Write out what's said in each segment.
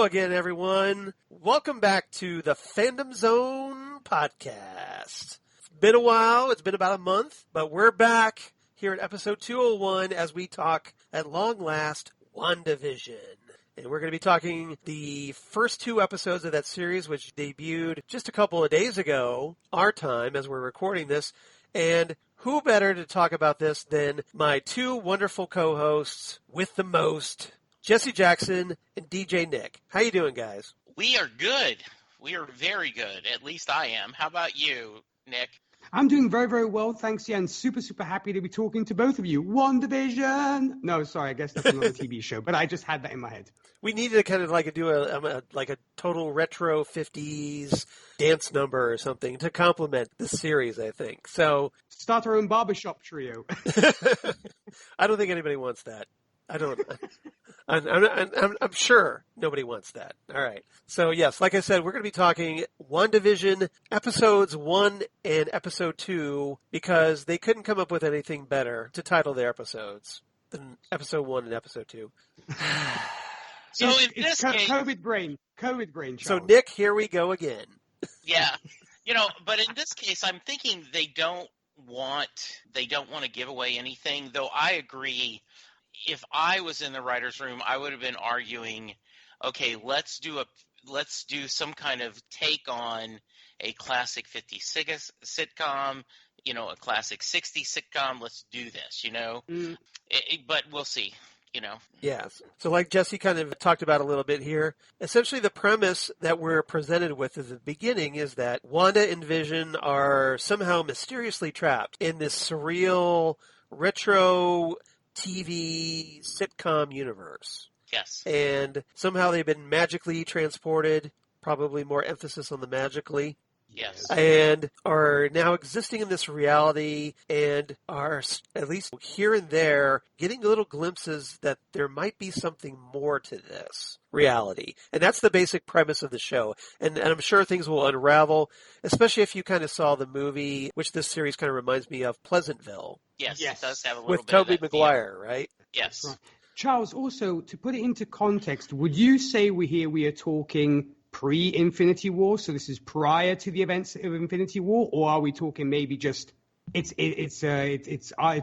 again, everyone. Welcome back to the Fandom Zone podcast. It's been a while. It's been about a month, but we're back here at episode 201 as we talk, at long last, WandaVision. And we're going to be talking the first two episodes of that series, which debuted just a couple of days ago, our time, as we're recording this. And who better to talk about this than my two wonderful co-hosts with the most, Jesse Jackson and DJ Nick. How you doing, guys? We are good. We are very good. At least I am. How about you, Nick? I'm doing very, very well, thanks, yeah, and super, super happy to be talking to both of you. WandaVision! No, sorry, I guess that's another TV show, but I just had that in my head. We needed to kind of like do a total retro 50s dance number or something to complement this series, I think. So start our own barbershop trio. I don't think anybody wants that. I don't. I'm sure nobody wants that. All right. So yes, like I said, we're going to be talking WandaVision episodes 1 and episode 2 because they couldn't come up with anything better to title their episodes than episode 1 and episode 2. So in this case, COVID brain, Charles. So Nick, here we go again. Yeah, but in this case, I'm thinking they don't want to give away anything. Though I agree. If I was in the writer's room, I would have been arguing, okay, let's do some kind of take on a classic 50s sitcom, a classic 60s sitcom. Let's do this, But we'll see, Yes. So like Jesse kind of talked about a little bit here, essentially the premise that we're presented with at the beginning is that Wanda and Vision are somehow mysteriously trapped in this surreal, retro TV sitcom universe. Yes. And somehow they've been magically transported, probably more emphasis on the magically. Yes. And are now existing in this reality and are, at least here and there, getting little glimpses that there might be something more to this reality. And that's the basic premise of the show. And I'm sure things will unravel, especially if you kind of saw the movie, which this series kind of reminds me of, Pleasantville. Yes. It does have a little with bit Tobey of that Maguire, feel. right? Yes. Right. Charles, also, to put it into context, would you say we are talking pre-Infinity War, so this is prior to the events of Infinity War, or are we talking maybe just it's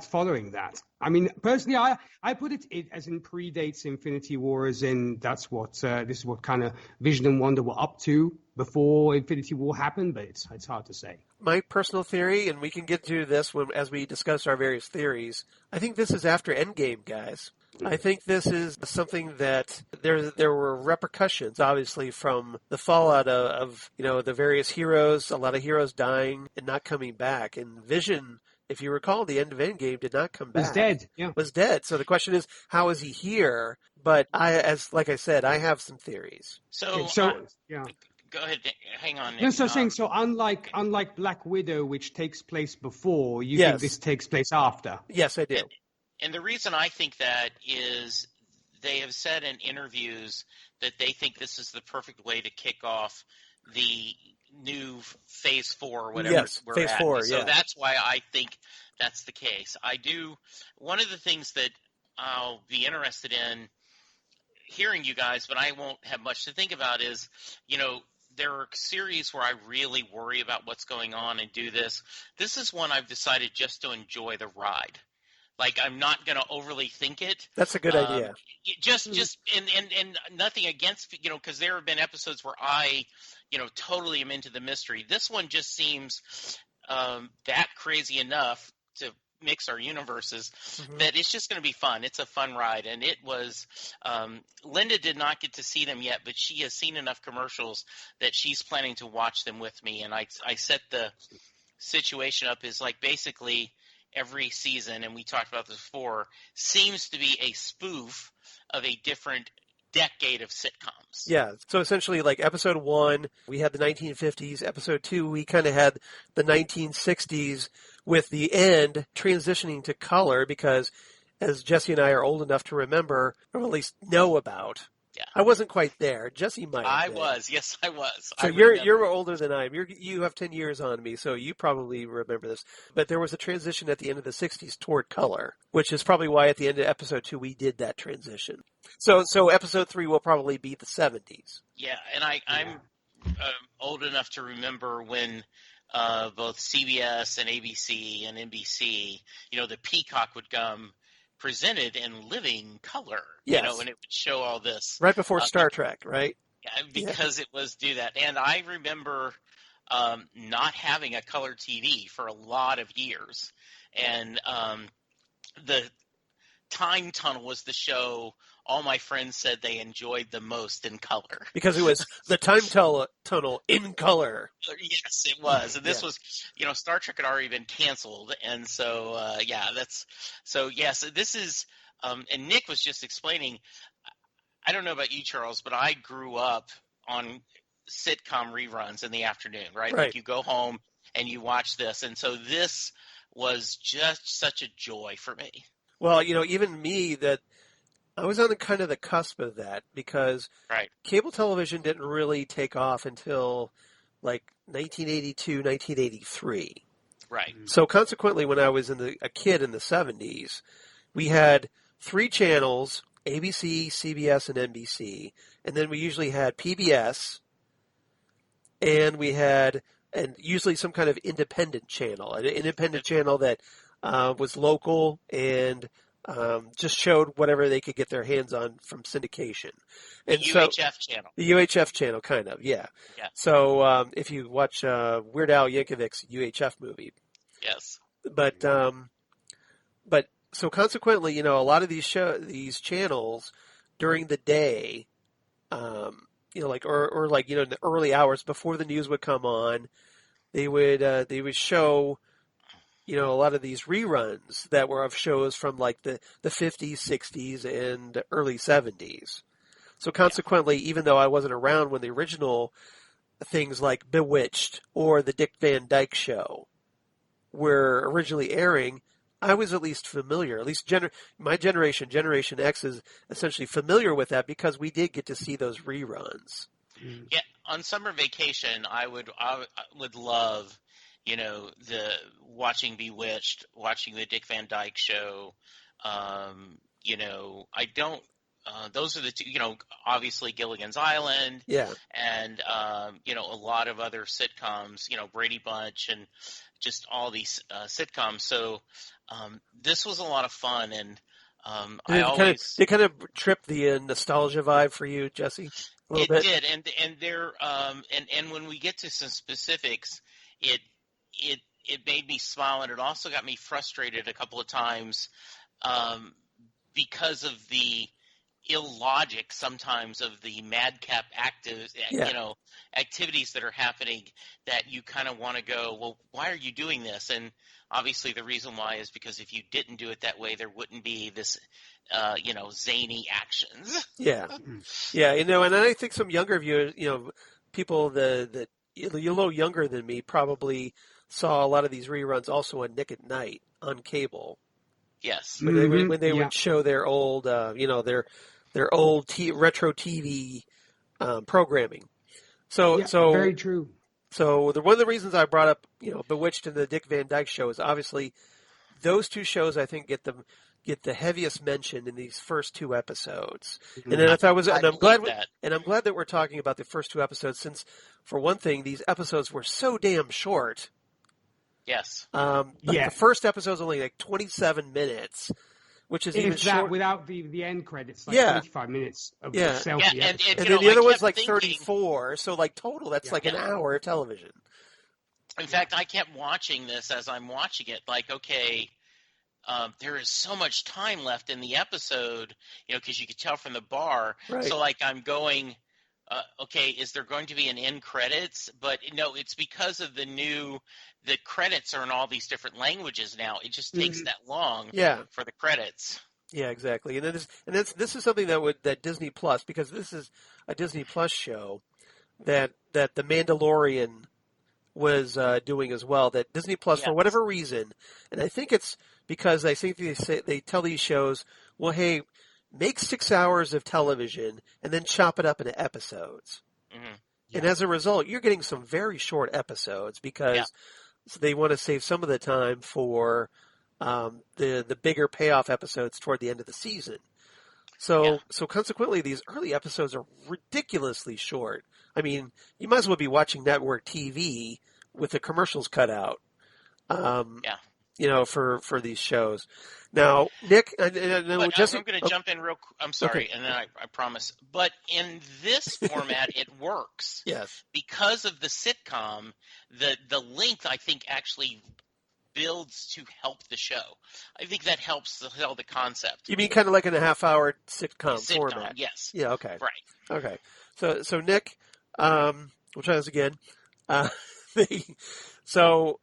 following that? I mean, personally, I put it as in predates Infinity War, as in this is what kind of Vision and Wanda were up to before Infinity War happened, but it's hard to say. My personal theory, and we can get to this as we discuss our various theories, I think this is after Endgame, guys. I think this is something that there were repercussions, obviously, from the fallout of the various heroes, a lot of heroes dying and not coming back. And Vision, if you recall, the end of Endgame did not come back. Was dead, yeah. Was dead. So the question is, how is he here? But like I said, I have some theories. So yeah. Go ahead. Hang on, Nick. No, so saying, so unlike Black Widow, which takes place before, you think this takes place after? Yes, I do. And the reason I think that is they have said in interviews that they think this is the perfect way to kick off the new Phase 4 or whatever we're Phase at. 4, so that's why I think that's the case. One of the things that I'll be interested in hearing you guys, but I won't have much to think about is, there are series where I really worry about what's going on and do this. This is one I've decided just to enjoy the ride. Like, I'm not going to overly think it. That's a good idea. And nothing against, because there have been episodes where I, totally am into the mystery. This one just seems that crazy enough to mix our universes that it's just going to be fun. It's a fun ride. And it was, Linda did not get to see them yet, but she has seen enough commercials that she's planning to watch them with me. And I set the situation up as like basically every season, and we talked about this before, seems to be a spoof of a different decade of sitcoms. Yeah, so essentially like episode 1, we had the 1950s. Episode 2, we kind of had the 1960s with the end transitioning to color because, as Jesse and I are old enough to remember, or at least know about, Yeah. I wasn't quite there. Jesse might have I been. was. Yes, I was. So you're older than I am. You have 10 years on me, so you probably remember this. But there was a transition at the end of the 60s toward color, which is probably why at the end of episode 2 we did that transition. So episode 3 will probably be the 70s. Yeah, and I'm old enough to remember when both CBS and ABC and NBC, the Peacock would come presented in living color, Yes. And it would show all this. Right before Star Trek, right? Because it was do that. And I remember not having a color TV for a lot of years. And the Time Tunnel was the show all my friends said they enjoyed the most in color. Because it was the Time Tunnel in color. Yes, it was. And this was, Star Trek had already been canceled. And so, yes, this is, and Nick was just explaining, I don't know about you, Charles, but I grew up on sitcom reruns in the afternoon, right? Like you go home and you watch this. And so this was just such a joy for me. Well, even me, that I was on the cusp of that because cable television didn't really take off until like 1982, 1983. Right. So consequently, when I was a kid in the 70s, we had 3 channels, ABC, CBS, and NBC, and then we usually had PBS, and we had usually some kind of independent channel, an independent channel that was local and just showed whatever they could get their hands on from syndication. And the UHF channel. The UHF channel, kind of, yeah. So if you watch Weird Al Yankovic's UHF movie. Yes. But so consequently, a lot of these channels during the day, in the early hours before the news would come on, they would show, a lot of these reruns that were of shows from like the 50s, 60s, and early 70s. So consequently, even though I wasn't around when the original things like Bewitched or the Dick Van Dyke Show were originally airing, I was at least familiar. At least my generation, Generation X, is essentially familiar with that because we did get to see those reruns. Yeah, on summer vacation, I would love, the watching Bewitched, watching the Dick Van Dyke Show. I don't. Those are the two. Obviously Gilligan's Island. Yeah. And a lot of other sitcoms. Brady Bunch and just all these sitcoms. So this was a lot of fun, and it kind of tripped the nostalgia vibe for you, Jesse. A little bit. Did, and there and when we get to some specifics, it made me smile, and it also got me frustrated a couple of times because of the illogic sometimes of the madcap activities that are happening, that you kind of want to go, well, why are you doing this? And obviously the reason why is because if you didn't do it that way, there wouldn't be this, zany actions. Yeah. Yeah. And I think some younger viewers, people that a little younger than me probably saw a lot of these reruns also on Nick at Night on cable. Yes. When they would show their old, their old retro TV programming. So very true. So one of the reasons I brought up, Bewitched and the Dick Van Dyke Show is obviously those two shows I think get the heaviest mention in these first 2 episodes. And then I'm glad that we're talking about the first 2 episodes, since for one thing these episodes were so damn short. Yes. The first episode is only like 27 minutes, which is even short. Without the end credits, like 25 minutes of selfie. And then the other one's like 34, so like total, that's like an hour of television. In fact, I kept watching this as I'm watching it, like, okay, there is so much time left in the episode, because you could tell from the bar. Right. So, like, I'm going, okay, is there going to be an end credits? But no, it's because of the credits are in all these different languages now. It just takes that long for the credits. Yeah, exactly. And this is something that Disney Plus, because this is a Disney Plus show that The Mandalorian was doing as well. That Disney Plus, for whatever reason, and I think it's because I think they tell these shows, well, hey, make 6 hours of television and then chop it up into episodes. Mm-hmm. Yeah. And as a result, you're getting some very short episodes because they want to save some of the time for the bigger payoff episodes toward the end of the season. So consequently, these early episodes are ridiculously short. I mean, you might as well be watching network TV with the commercials cut out. For these shows. Now, Nick, I'm going to jump in real quick. I'm sorry, and then I promise. But in this format, it works. Yes. Because of the sitcom, the length, I think, actually builds to help the show. I think that helps to sell the concept. You mean kind of like in a half-hour sitcom format? Yes. Yeah, okay. Right. Okay. So Nick, we'll try this again. So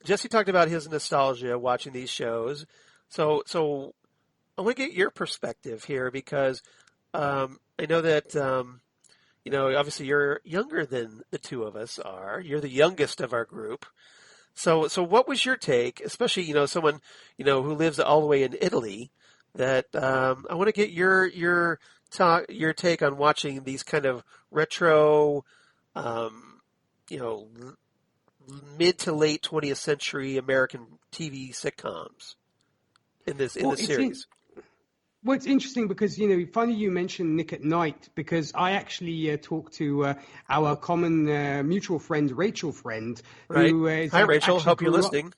Jesse talked about his nostalgia watching these shows. So I want to get your perspective here because I know that obviously you're younger than the two of us are. You're the youngest of our group. So what was your take, especially someone who lives all the way in Italy? That I want to get your take on watching these kind of retro, mid to late 20th century American TV sitcoms in this series. Well, it's interesting because, funny you mentioned Nick at Night, because I actually talked to our common mutual friend, Rachel Friend. Right. Who is Hi, Rachel. Hope you're listening.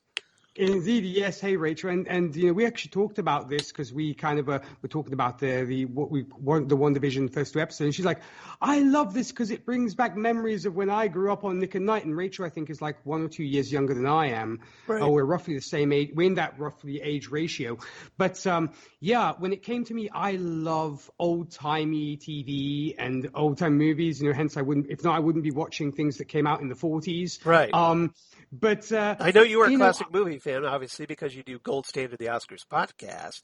Indeed, yes. Hey, Rachel, and we actually talked about this because we kind of were talking about the WandaVision first 2 episodes. And she's like, I love this because it brings back memories of when I grew up on Nick at Night. And Rachel, I think, is like 1 or 2 years younger than I am. Right. We're roughly the same age. We're in that roughly age ratio. But when it came to me, I love old timey TV and old time movies. Hence I wouldn't be watching things that came out in the 40s. Right. But I know you are a classic movie fan, obviously, because you do Gold Standard the Oscars podcast.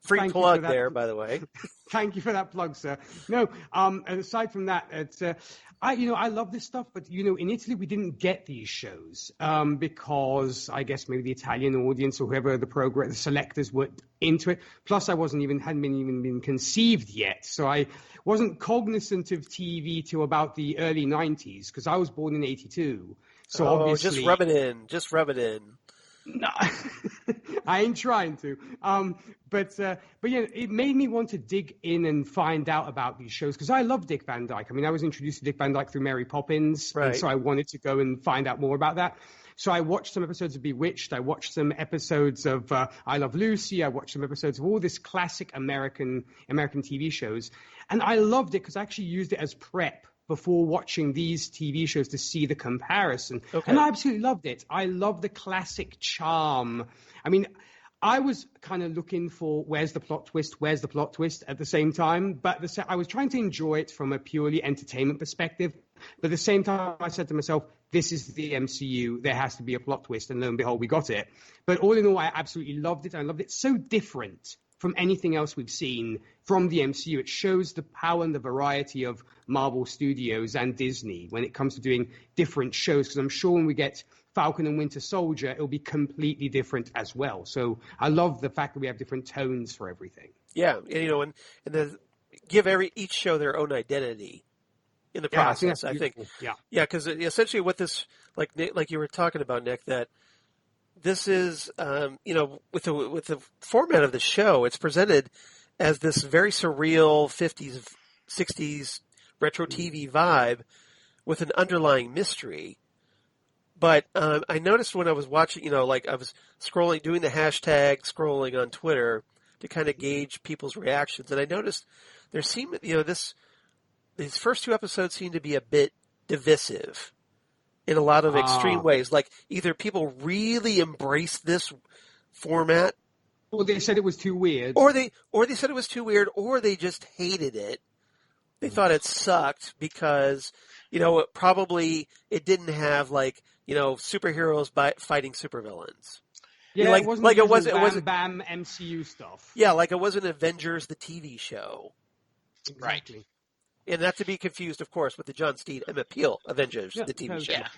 Free plug there, by the way. Thank you for that plug, sir. No, and aside from that, it's I love this stuff, but in Italy we didn't get these shows because I guess maybe the Italian audience or whoever the selectors were into it. Plus, I hadn't been conceived yet, so I wasn't cognizant of TV till about the early 90s because I was born in '82. So obviously, just rub it in. No, I ain't trying to. But it made me want to dig in and find out about these shows because I love Dick Van Dyke. I mean, I was introduced to Dick Van Dyke through Mary Poppins, right. And so I wanted to go and find out more about that. So I watched some episodes of Bewitched. I watched some episodes of I Love Lucy. I watched some episodes of all this classic American TV shows, and I loved it because I actually used it as prep before watching these TV shows to see the comparison. Okay. And I absolutely loved it. I love the classic charm. I mean, I was kind of looking for where's the plot twist at the same time, but I was trying to enjoy it from a purely entertainment perspective. But at the same time, I said to myself, this is the MCU. There has to be a plot twist. And lo and behold, we got it. But all in all, I absolutely loved it. I loved it. So different from anything else we've seen from the MCU. It shows the power and the variety of Marvel Studios and Disney when it comes to doing different shows, because I'm sure when we get Falcon and Winter Soldier, it'll be completely different as well. So I love the fact that we have different tones for everything. Yeah, and then give each show their own identity in the process, I think. Yeah, because essentially what this, like you were talking about, Nick, that this is, with the format of the show, it's presented as this very surreal 50s, 60s retro TV vibe with an underlying mystery. But I noticed when I was watching, I was scrolling, doing the hashtag scrolling on Twitter to kind of gauge people's reactions, and I noticed there seemed, these first 2 episodes seem to be a bit divisive in a lot of extreme ways. Like either people really embraced this format, or they said it was too weird, or they said it was too weird, or they just hated it. They thought it sucked because it didn't have superheroes fighting supervillains. Yeah, it wasn't Bam MCU stuff. Yeah, like it wasn't Avengers the TV show. Exactly. And not to be confused, of course, with the John Steed and Emmett Peel Avengers the TV show. Yeah.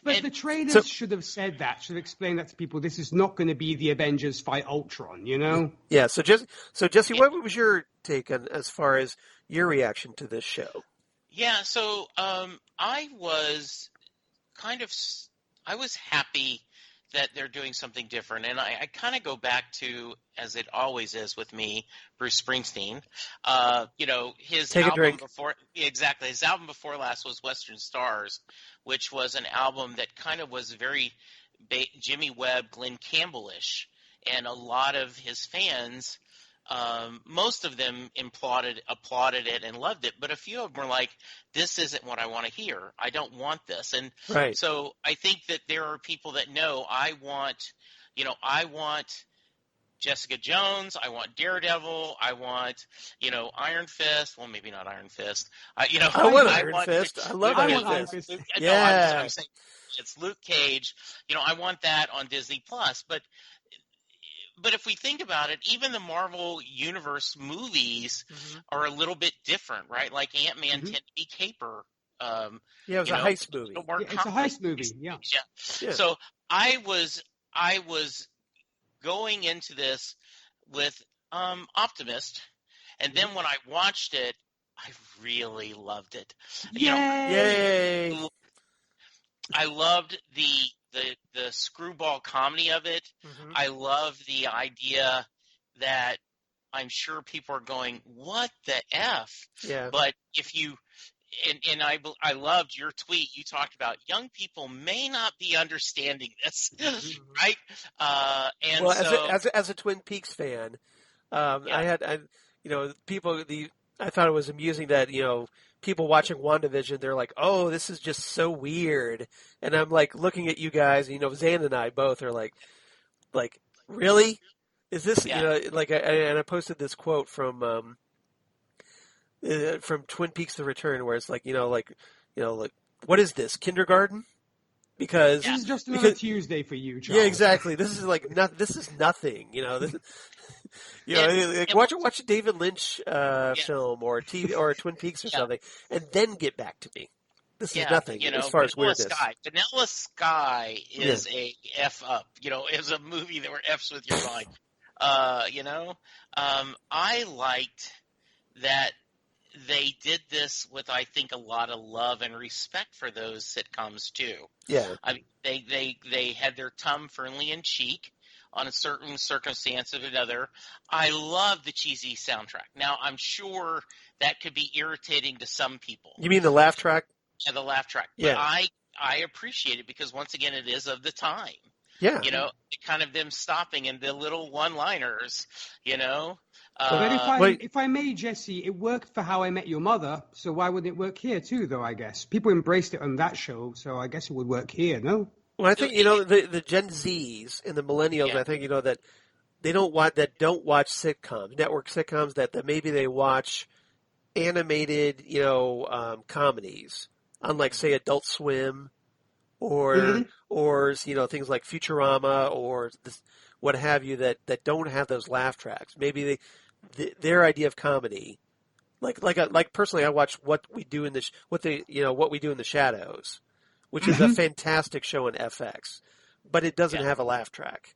But And the trailers should have said that, should have explained that to people. This is not going to be the Avengers fight Ultron, you know? Yeah. So Jesse, what was your take on as far as your reaction to this show? yeah, so I was I was happy that they're doing something different, and I kind of go back to, as it always is with me, Bruce Springsteen. His Take a album drink. his album before last was Western Stars, which was an album that kind of was very Jimmy Webb, Glenn Campbell-ish, and a lot of his fans. Most of them applauded it and loved it, but a few of them were like, this isn't what I want to hear. I don't want this. And Right. so I think that there are people that know I want Jessica Jones, I want Daredevil, I want, Iron Fist. Well, maybe not Iron Fist. I want Iron Fist. I love Iron Fist. Yeah. I'm saying it's Luke Cage. I want that on Disney Plus, but if we think about it, even the Marvel Universe movies are a little bit different, right? Like Ant-Man tend to be caper. It was a heist movie. It's a heist movie, yeah. So I was going into this with optimist, and then when I watched it, I really loved it. Yay! I loved the screwball comedy of it. I love the idea that I'm sure people are going, what the F? Yeah. But if you and I loved your tweet. You talked about young people may not be understanding this, right? And well, so, as a Twin Peaks fan, I thought it was amusing that people watching WandaVision, they're like, oh, this is just so weird. And I'm like looking at you guys, Zan and I both are like, really? Is this, and I posted this quote from Twin Peaks: The Return, where it's like, what is this, kindergarten? Because this is just another Tuesday for you, Charles. Yeah, exactly. This is this is nothing. Watch a David Lynch film or a Twin Peaks or something, and then get back to me. This is nothing as far as weirdness. Vanilla Sky is a F up. Is a movie that where F's with your mind. I liked that they did this with, I think, a lot of love and respect for those sitcoms too. Yeah, I mean, they had their tongue firmly in cheek on a certain circumstance of another. I love the cheesy soundtrack. Now, I'm sure that could be irritating to some people. You mean the laugh track? Yeah, the laugh track. Yeah. But I appreciate it because, once again, it is of the time. Yeah. Kind of them stopping and the little one-liners, But if I may, Jesse, it worked for How I Met Your Mother, so why wouldn't it work here too, though, I guess? People embraced it on that show, so I guess it would work here, no? Well, I think, the Gen Zs and the millennials, I think, that they don't watch sitcoms, network sitcoms, that maybe they watch animated, comedies, unlike, say, Adult Swim or things like Futurama or what have you that don't have those laugh tracks. Maybe their idea of comedy, like personally, I watch What We Do in the Shadows, which is a fantastic show on FX, but it doesn't have a laugh track.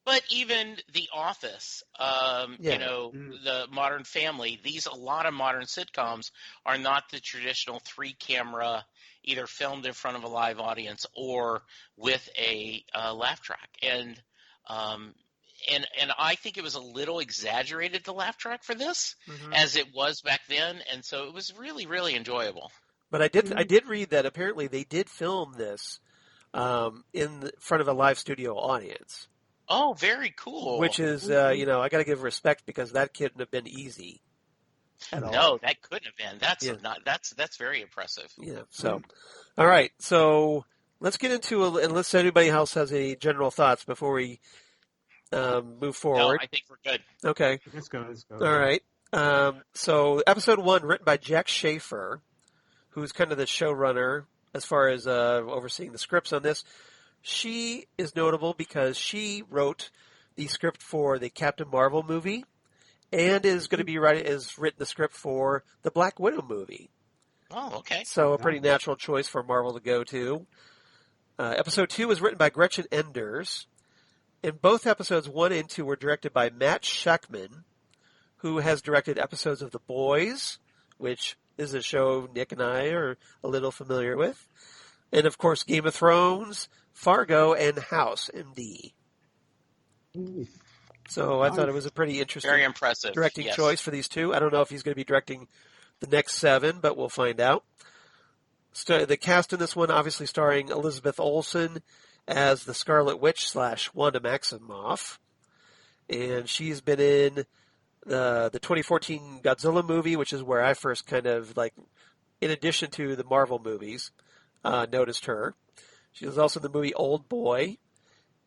But even The Office, the Modern Family, a lot of modern sitcoms are not the traditional 3-camera, either filmed in front of a live audience or with a laugh track. And I think it was a little exaggerated, the laugh track for this, as it was back then, and so it was really, really enjoyable. But I did read that apparently they did film this in front of a live studio audience. Oh, very cool. Which is, I got to give respect because that couldn't have been easy at all. No, that couldn't have been. That's very impressive. Yeah. So, all right. So let's get into unless anybody else has any general thoughts before we move forward. No, I think we're good. Okay. Let's go. All right. So episode 1, written by Jack Schaefer, who's kind of the showrunner as far as overseeing the scripts on this. She is notable because she wrote the script for the Captain Marvel movie and is going to be written the script for the Black Widow movie. Oh, okay. So a pretty natural choice for Marvel to go to. Episode 2 was written by Gretchen Enders. And both episodes 1 and 2 were directed by Matt Shakman, who has directed episodes of The Boys, which is a show Nick and I are a little familiar with. And, of course, Game of Thrones, Fargo, and House, MD. So I thought it was a pretty interesting Very impressive. directing choice for these two. I don't know if he's going to be directing the next 7, but we'll find out. The cast in this one, obviously starring Elizabeth Olsen as the Scarlet Witch / Wanda Maximoff. And she's been in the 2014 Godzilla movie, which is where I first kind of, like, in addition to the Marvel movies, noticed her. She was also in the movie Old Boy.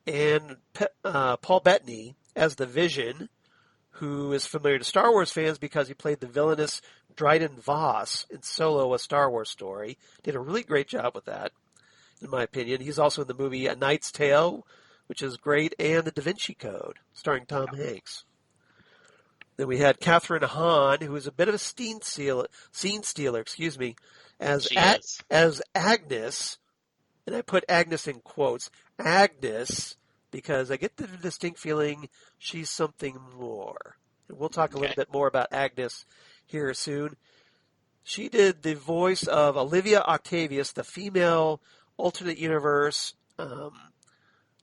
And Paul Bettany as the Vision, who is familiar to Star Wars fans because he played the villainous Dryden Voss in Solo, a Star Wars story. Did a really great job with that, in my opinion. He's also in the movie A Knight's Tale, which is great, and The Da Vinci Code, starring Tom Hanks. Then we had Kathryn Hahn, who is a bit of a scene stealer, as Agnes, and I put Agnes in quotes, Agnes, because I get the distinct feeling she's something more. And we'll talk a little bit more about Agnes here soon. She did the voice of Olivia Octavius, the female alternate universe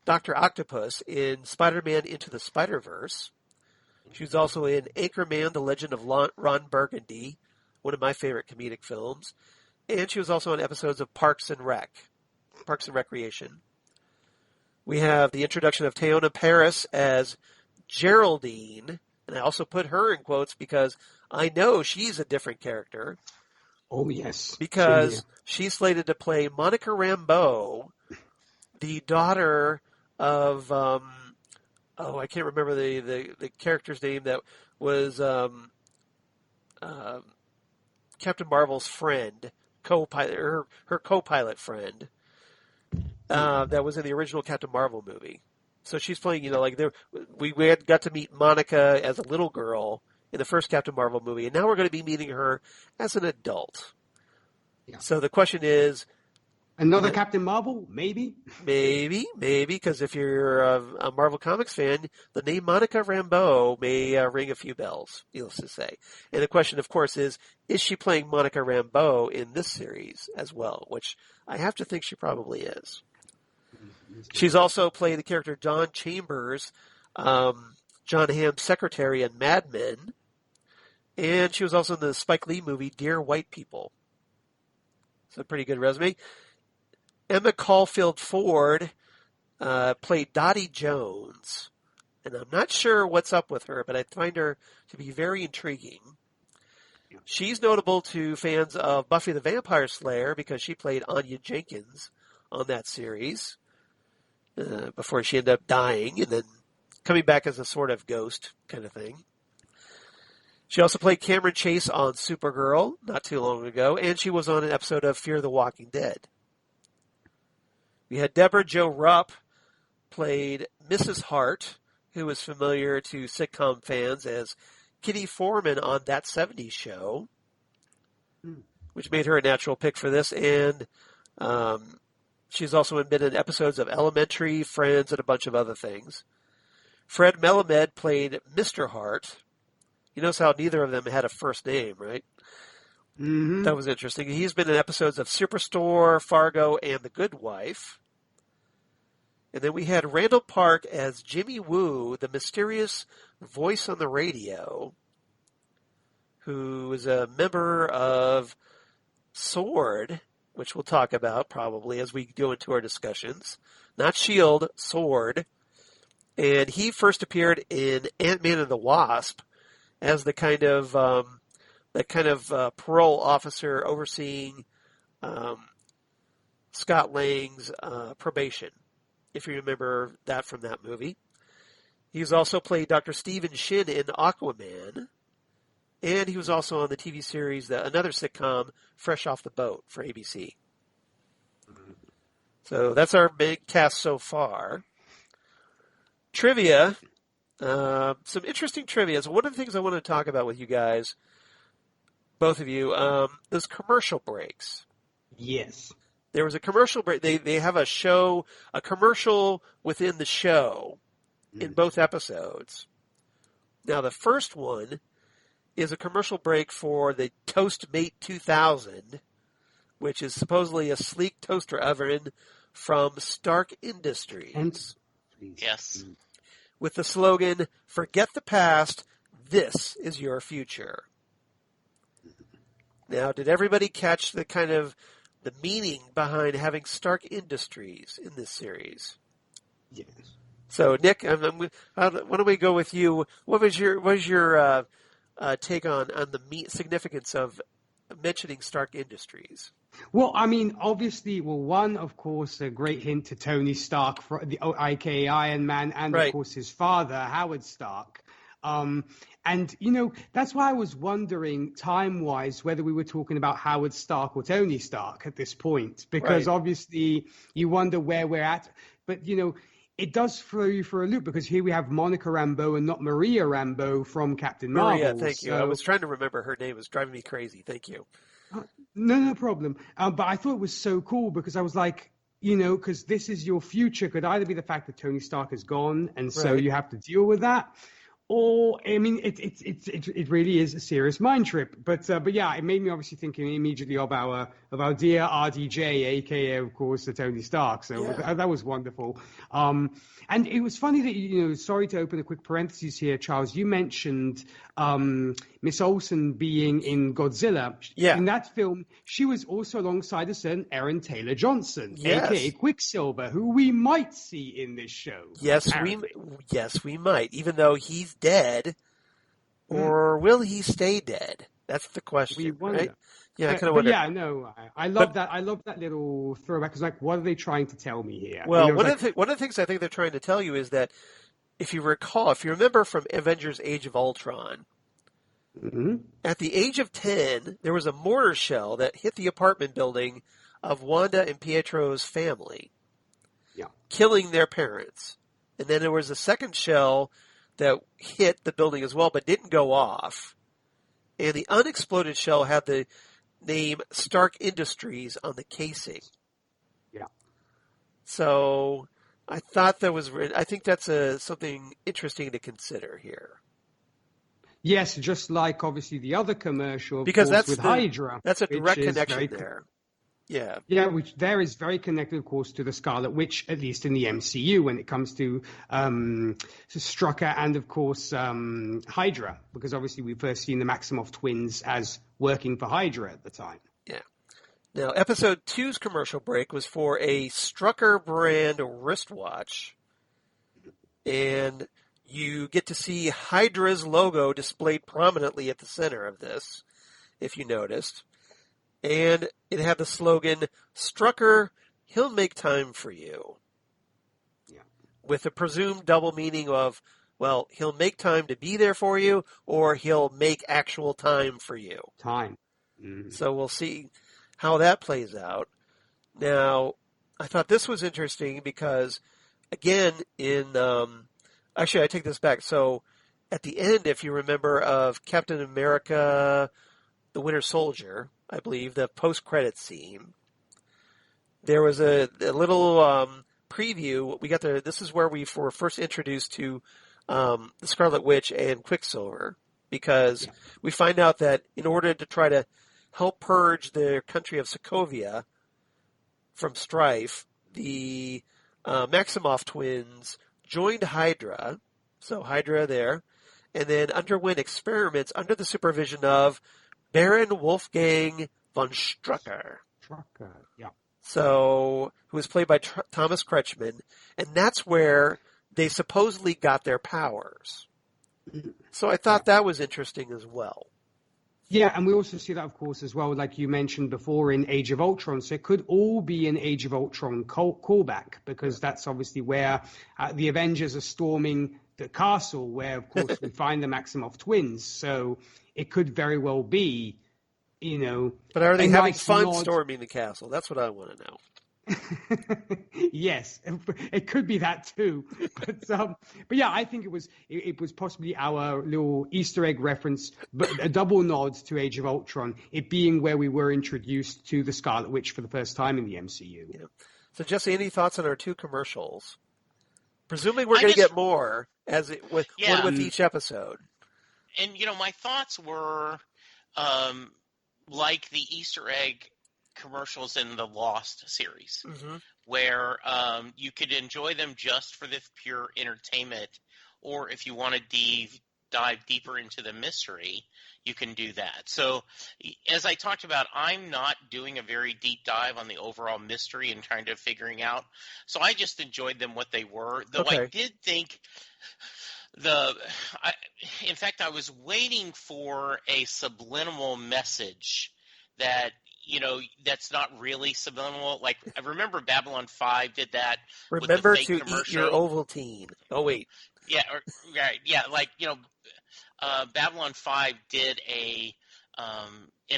Dr. Octopus in Spider-Man Into the Spider-Verse. She was also in Anchorman, The Legend of Ron Burgundy, one of my favorite comedic films. And she was also on episodes of Parks and Recreation. We have the introduction of Teyonah Parris as Geraldine, and I also put her in quotes because I know she's a different character. Oh, yes. Because she's slated to play Monica Rambeau, the daughter of, I can't remember the character's name that was Captain Marvel's friend, co-pilot, her co-pilot friend. That was in the original Captain Marvel movie. So she's playing, we had got to meet Monica as a little girl in the first Captain Marvel movie, and now we're going to be meeting her as an adult. Yeah. So the question is... Another Captain Marvel? Maybe, because if you're a Marvel Comics fan, the name Monica Rambeau may ring a few bells, needless to say. And the question, of course, is she playing Monica Rambeau in this series as well? Which I have to think she probably is. She's also played the character John Chambers, John Hamm's secretary in Mad Men, and she was also in the Spike Lee movie Dear White People. So a pretty good resume. Emma Caulfield Ford played Dottie Jones, and I'm not sure what's up with her, but I find her to be very intriguing. She's notable to fans of Buffy the Vampire Slayer because she played Anya Jenkins on that series before she ended up dying and then coming back as a sort of ghost kind of thing. She also played Cameron Chase on Supergirl not too long ago, and she was on an episode of Fear the Walking Dead. We had Deborah Jo Rupp played Mrs. Hart, who was familiar to sitcom fans as Kitty Foreman on That 70s Show, which made her a natural pick for this. And she's also been in episodes of Elementary, Friends, and a bunch of other things. Fred Melamed played Mr. Hart. You notice how neither of them had a first name, right? Mm-hmm. That was interesting. He's been in episodes of Superstore, Fargo, and The Good Wife. And then we had Randall Park as Jimmy Woo, the mysterious voice on the radio, who is a member of SWORD, which we'll talk about probably as we go into our discussions. Not S.H.I.E.L.D., SWORD. And he first appeared in Ant-Man and the Wasp as the kind of parole officer overseeing Scott Lang's probation, if you remember that from that movie. He's also played Dr. Stephen Shin in Aquaman, and he was also on the TV series, another sitcom, Fresh Off the Boat for ABC. So that's our big cast so far. Trivia. Some interesting trivia. So one of the things I want to talk about with you guys, both of you, those commercial breaks. Yes. There was a commercial break. They have a commercial within the show in both episodes. Now, the first one is a commercial break for the Toastmate 2000, which is supposedly a sleek toaster oven from Stark Industries. Yes. With the slogan, "Forget the past, this is your future." Now, did everybody catch the meaning behind having Stark Industries in this series? Yes. So, Nick, why don't we go with you? What was your take on the significance of mentioning Stark Industries? Well, I mean, obviously, one, of course, a great hint to Tony Stark, aka Iron Man, and Right. of course his father, Howard Stark. And, that's why I was wondering, time-wise, whether we were talking about Howard Stark or Tony Stark at this point. Because obviously, you wonder where we're at. But, it does throw you for a loop, because here we have Monica Rambeau and not Maria Rambeau from Captain Marvel. Maria, thank you. I was trying to remember her name. It was driving me crazy. Thank you. No problem. But I thought it was so cool, because I was like, because this is your future, could either be the fact that Tony Stark is gone, and so you have to deal with that, or, I mean, it really is a serious mind trip. But yeah, it made me obviously thinking immediately of our dear RDJ, aka of course the Tony Stark. So that was wonderful. And it was funny that sorry to open a quick parenthesis here, Charles. You mentioned Miss Olsen being in Godzilla. Yeah. In that film, she was also alongside a certain Aaron Taylor Johnson, aka Quicksilver, who we might see in this show. Yes, we might, even though he's dead, or will he stay dead? That's the question, right? Yeah, I kind of wonder. Yeah, no, I love that. I love that little throwback. It's like, what are they trying to tell me here? Well, one of the things I think they're trying to tell you is that if you remember from Avengers: Age of Ultron, at the age of 10, there was a mortar shell that hit the apartment building of Wanda and Pietro's family, killing their parents. And then there was a second shell that hit the building as well, but didn't go off. And the unexploded shell had the name Stark Industries on the casing. Yeah. So I thought I think that's something interesting to consider here. Yes, just like obviously the other commercial, because course, with Hydra. That's a direct connection there. Yeah. Yeah, which there is very connected, of course, to the Scarlet Witch, at least in the MCU, when it comes to Strucker and, of course, Hydra, because obviously we've first seen the Maximoff twins as working for Hydra at the time. Yeah. Now, episode 2's commercial break was for a Strucker brand wristwatch, and you get to see Hydra's logo displayed prominently at the center of this, if you noticed. And it had the slogan, "Strucker, he'll make time for you." Yeah. With a presumed double meaning of, well, he'll make time to be there for you, or he'll make actual time for you. Time. Mm-hmm. So we'll see how that plays out. Now, I thought this was interesting because, again, actually, I take this back. So at the end, if you remember, of Captain America, the Winter Soldier, I believe, the post-credits scene, there was a little preview. This is where we were first introduced to the Scarlet Witch and Quicksilver, because we find out that in order to try to help purge the country of Sokovia from strife, the Maximoff twins joined Hydra, so Hydra there, and then underwent experiments under the supervision of Baron Wolfgang von Strucker. Yeah. So, who was played by Thomas Kretschmann, and that's where they supposedly got their powers. So I thought that was interesting as well. Yeah, and we also see that, of course, as well, like you mentioned before, in Age of Ultron. So it could all be an Age of Ultron callback, because that's obviously where the Avengers are storming the castle, where, of course, we find the Maximoff twins. So it could very well be, But are they having fun storming the castle? That's what I want to know. Yes, it could be that too. But yeah, I think it was possibly our little Easter egg reference, but a double nod to Age of Ultron, it being where we were introduced to the Scarlet Witch for the first time in the MCU. Yeah. So, Jesse, any thoughts on our 2 commercials? Presuming we're going to get more with each episode. And my thoughts were like the Easter egg commercials in the Lost series, where you could enjoy them just for the pure entertainment, or if you want to dive deeper into the mystery, you can do that. So as I talked about, I'm not doing a very deep dive on the overall mystery and trying to figuring out. So I just enjoyed them what they were, though I did think in fact, I was waiting for a subliminal message that, that's not really subliminal. Like, I remember Babylon 5 did that. Remember with the fake to commercial. eat your Ovaltine. Oh, wait. Yeah, right. Yeah, like, Babylon 5 did in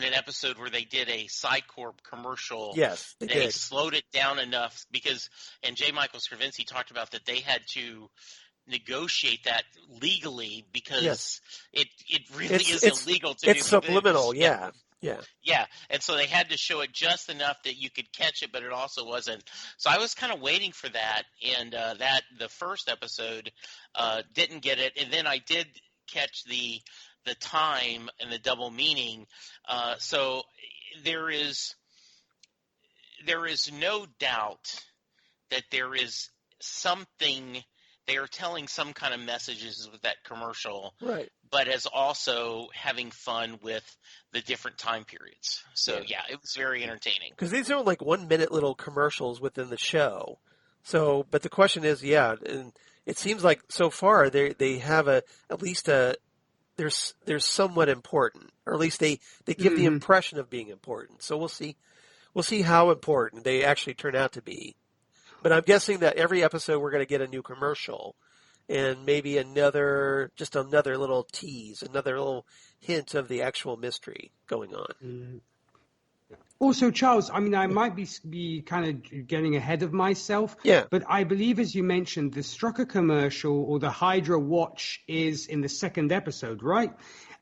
an episode where they did a Psycorp commercial. Yes, they did. Slowed it down enough and J. Michael Straczynski talked about that they had to negotiate that legally because it really is illegal to do. It's subliminal, yeah. Yeah, and so they had to show it just enough that you could catch it, but it also wasn't. So I was kind of waiting for that, and the first episode didn't get it, and then I did catch the time and the double meaning. So there is no doubt that there is something. They are telling some kind of messages with that commercial, right? But as also having fun with the different time periods. So yeah, it was very entertaining. Because these are like 1-minute little commercials within the show. So, but the question is, and it seems like so far they have they're somewhat important, or at least they give the impression of being important. So we'll see how important they actually turn out to be. But I'm guessing that every episode we're going to get a new commercial and maybe another little tease, another little hint of the actual mystery going on. Also, Charles, I mean, I might be kind of getting ahead of myself, but I believe, as you mentioned, the Strucker commercial or the Hydra watch is in the second episode, right?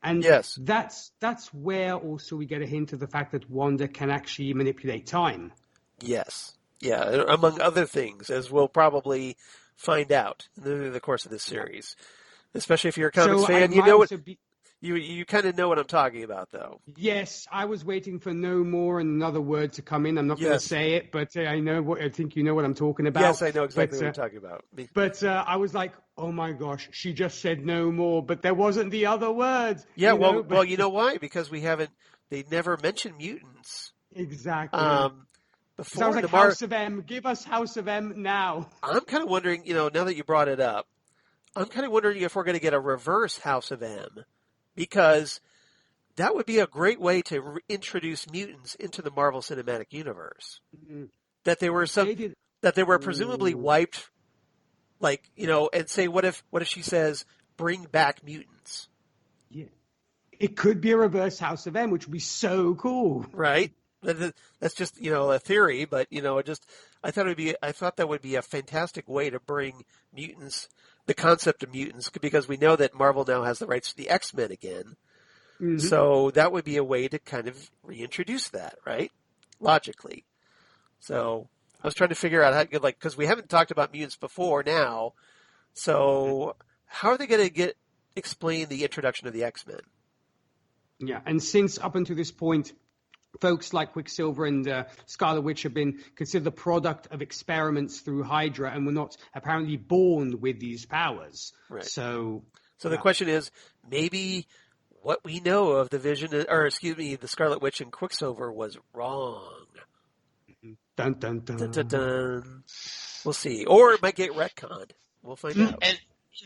And that's where also we get a hint of the fact that Wanda can actually manipulate time. Yes. Yeah, among other things, as we'll probably find out in the course of this series. Especially if you're a comics fan, you kind of know what I'm talking about, though. Yes, I was waiting for no more and another word to come in. I'm not going to say it, but I think you know what I'm talking about. Yes, I know exactly what you're talking about. But I was like, oh my gosh, she just said no more, but there wasn't the other word. Yeah, well, you know why? Because they never mentioned mutants. Exactly. Sounds like House of M. Give us House of M now. I'm kind of wondering, now that you brought it up, I'm kind of wondering if we're going to get a reverse House of M, because that would be a great way to introduce mutants into the Marvel Cinematic Universe. Mm-hmm. That they were presumably wiped, and say, what if she says, bring back mutants? Yeah, it could be a reverse House of M, which would be so cool, right? That's just a theory, but I thought that would be a fantastic way to bring mutants, the concept of mutants, because we know that Marvel now has the rights to the X-Men again. Mm-hmm. So that would be a way to kind of reintroduce that, right? Logically. So I was trying to figure out how, because we haven't talked about mutants before now. So how are they going to explain the introduction of the X-Men? Yeah, and since up until this point, folks like Quicksilver and Scarlet Witch have been considered the product of experiments through Hydra and were not apparently born with these powers. Right. So the question is, maybe what we know of the Scarlet Witch and Quicksilver was wrong. Dun, dun, dun. Dun, dun, dun. We'll see. Or it might get retconned. We'll find out. And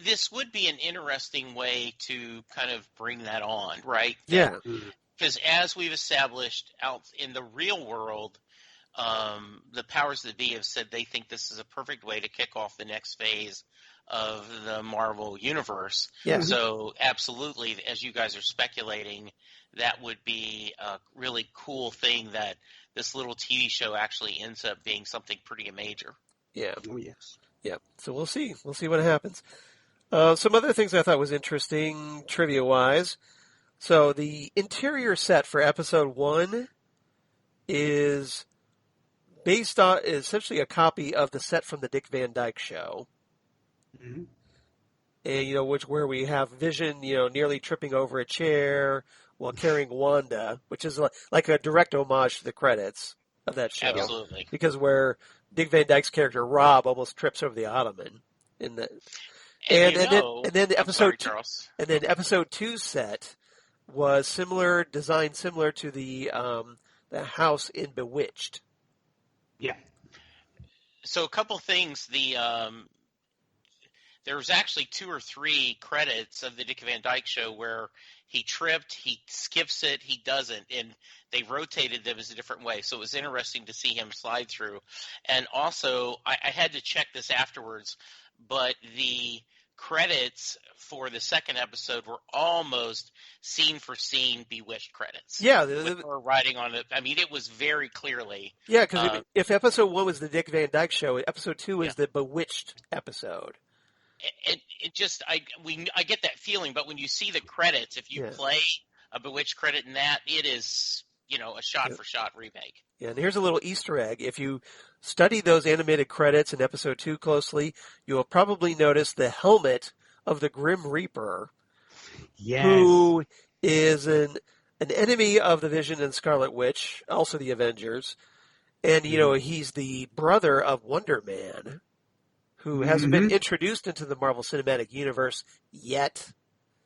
this would be an interesting way to kind of bring that on, right? Yeah. Because as we've established out in the real world, the powers that be have said they think this is a perfect way to kick off the next phase of the Marvel universe. Yeah. So absolutely, as you guys are speculating, that would be a really cool thing that this little TV show actually ends up being something pretty major. Yeah. Oh, yes. Yeah. So we'll see. We'll see what happens. Some other things I thought was interesting, trivia-wise. So the interior set for episode 1 is based on essentially a copy of the set from the Dick Van Dyke Show. Mm-hmm. And, where we have Vision, nearly tripping over a chair while carrying Wanda, which is like a direct homage to the credits of that show. Absolutely. Because where Dick Van Dyke's character Rob almost trips over the ottoman in the and then the episode 2 set was designed similar to the house in Bewitched. Yeah. So a couple things. There was actually 2 or 3 credits of the Dick Van Dyke Show where he tripped, he skips it, he doesn't, and they rotated them as a different way. So it was interesting to see him slide through. And also, I had to check this afterwards, but the credits for the second episode were almost scene for scene Bewitched credits. Yeah, with her writing on it. I mean, it was very clearly. Yeah, because if episode 1 was the Dick Van Dyke Show, episode 2 is the Bewitched episode. It just I get that feeling, but when you see the credits, if you play a Bewitched credit in that, it is a shot for shot remake. Yeah, and here's a little Easter egg. If you study those animated credits in episode 2 closely, you will probably notice the helmet of the Grim Reaper, who is an enemy of the Vision and Scarlet Witch, also the Avengers, and he's the brother of Wonder Man, who hasn't been introduced into the Marvel Cinematic Universe yet.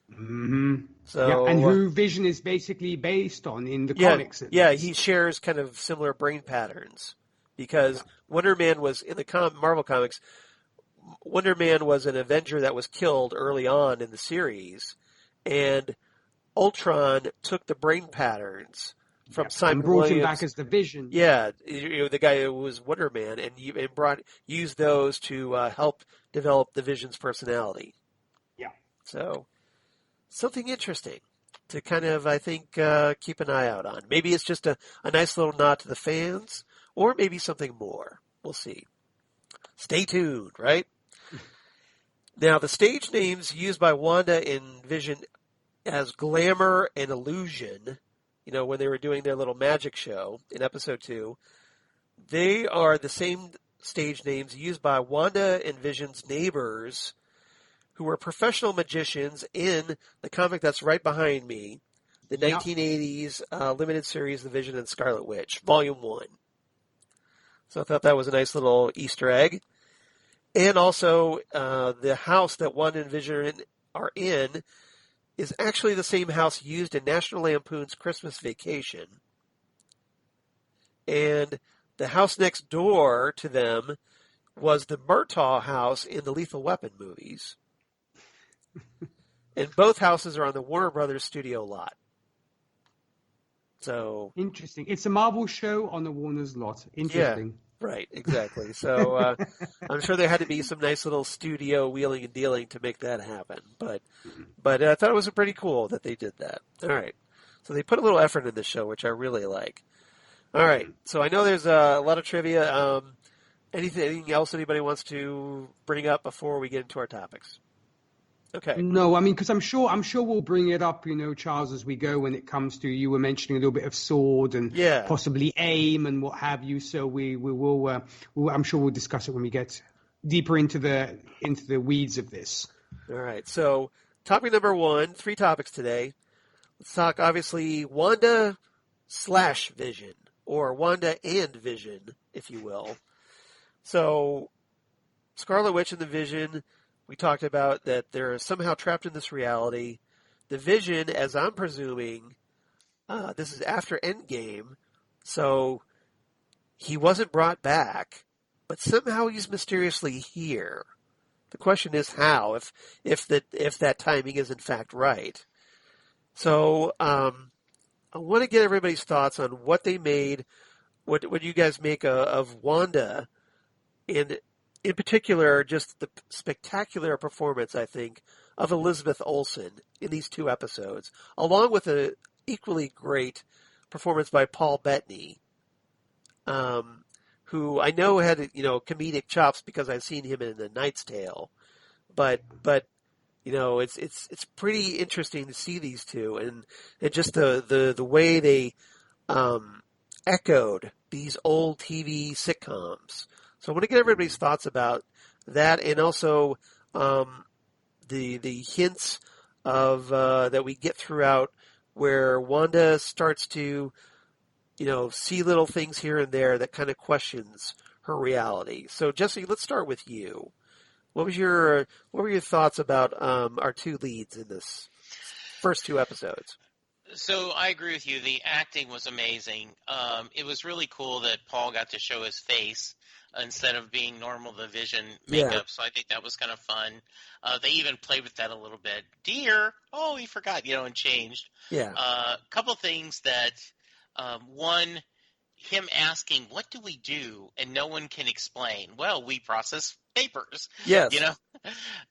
Mm-hmm. So, and who Vision is basically based on in the comics. Yeah, he shares kind of similar brain patterns because Wonder Man was in the Marvel comics. Wonder Man was an Avenger that was killed early on in the series, and Ultron took the brain patterns from Simon and brought Williams. him back as the Vision. Yeah, the guy who was Wonder Man, and used those to help develop the Vision's personality. Yeah. So, something interesting to kind of, I think, keep an eye out on. Maybe it's just a nice little nod to the fans, or maybe something more. We'll see. Stay tuned, right? Now, the stage names used by Wanda and Vision as Glamour and Illusion, when they were doing their little magic show in episode 2, they are the same stage names used by Wanda and Vision's neighbors, who were professional magicians in the comic that's right behind me, the 1980s limited series, The Vision and Scarlet Witch, Volume 1. So I thought that was a nice little Easter egg. And also, the house that Wanda and Vision are in is actually the same house used in National Lampoon's Christmas Vacation. And the house next door to them was the Murtaugh house in the Lethal Weapon movies. And both houses are on the Warner Brothers studio lot. So interesting. It's a Marvel show on the Warner's lot. Interesting. Yeah, right, exactly. So I'm sure there had to be some nice little studio wheeling and dealing to make that happen. But I thought it was pretty cool that they did that. All right. So they put a little effort in this show, which I really like. All right. So I know there's a lot of trivia. Anything else anybody wants to bring up before we get into our topics? Okay. No, I mean, because I'm sure we'll bring it up, Charles, as we go when it comes to, you were mentioning a little bit of sword and possibly aim and what have you. So we will, I'm sure we'll discuss it when we get deeper into the weeds of this. All right. So topic number 1, 3 topics today. Let's talk, obviously, Wanda / Vision, or Wanda and Vision, if you will. So Scarlet Witch and the Vision, we talked about that they're somehow trapped in this reality. The Vision, as I'm presuming, this is after Endgame, so he wasn't brought back, but somehow he's mysteriously here. The question is how, if that timing is in fact right. So I want to get everybody's thoughts on what they made, what you guys make of Wanda, and in particular, just the spectacular performance, I think, of Elizabeth Olsen in these 2 episodes, along with an equally great performance by Paul Bettany who I know had comedic chops because I've seen him in The Knight's Tale, but it's pretty interesting to see these two and just the way they echoed these old TV sitcoms. So I want to get everybody's thoughts about that, and also the hints of that we get throughout where Wanda starts to see little things here and there that kind of questions her reality. So Jesse, let's start with you. What were your thoughts about our two leads in this first two episodes? So I agree with you. The acting was amazing. It was really cool that Paul got to show his face instead of being normal, the Vision makeup. Yeah. So I think that was kind of fun. They even played with that a little bit. Dear, oh, he forgot, and changed. Yeah. A couple things that, one, him asking, what do we do? And no one can explain. Well, we process papers. Yes.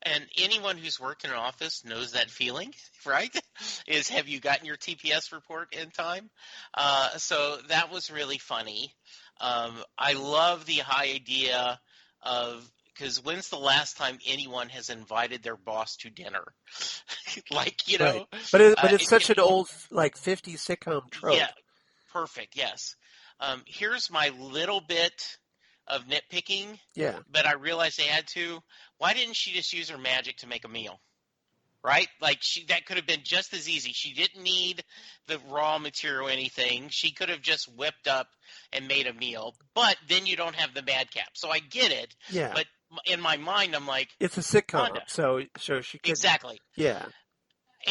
And anyone who's worked in an office knows that feeling, right? Is have you gotten your TPS report in time? So that was really funny. I love the idea of, because when's the last time anyone has invited their boss to dinner? Right. But it's such an old 50s sitcom trope. Yeah. Perfect. Yes. Here's my little bit of nitpicking. Yeah. But I realized they had to. Why didn't she just use her magic to make a meal? Right? That could have been just as easy. She didn't need the raw material or anything. She could have just whipped up and made a meal. But then you don't have the madcap. So I get it. Yeah. But in my mind, I'm like, it's a sitcom. Wanda. So she could. Exactly. Yeah.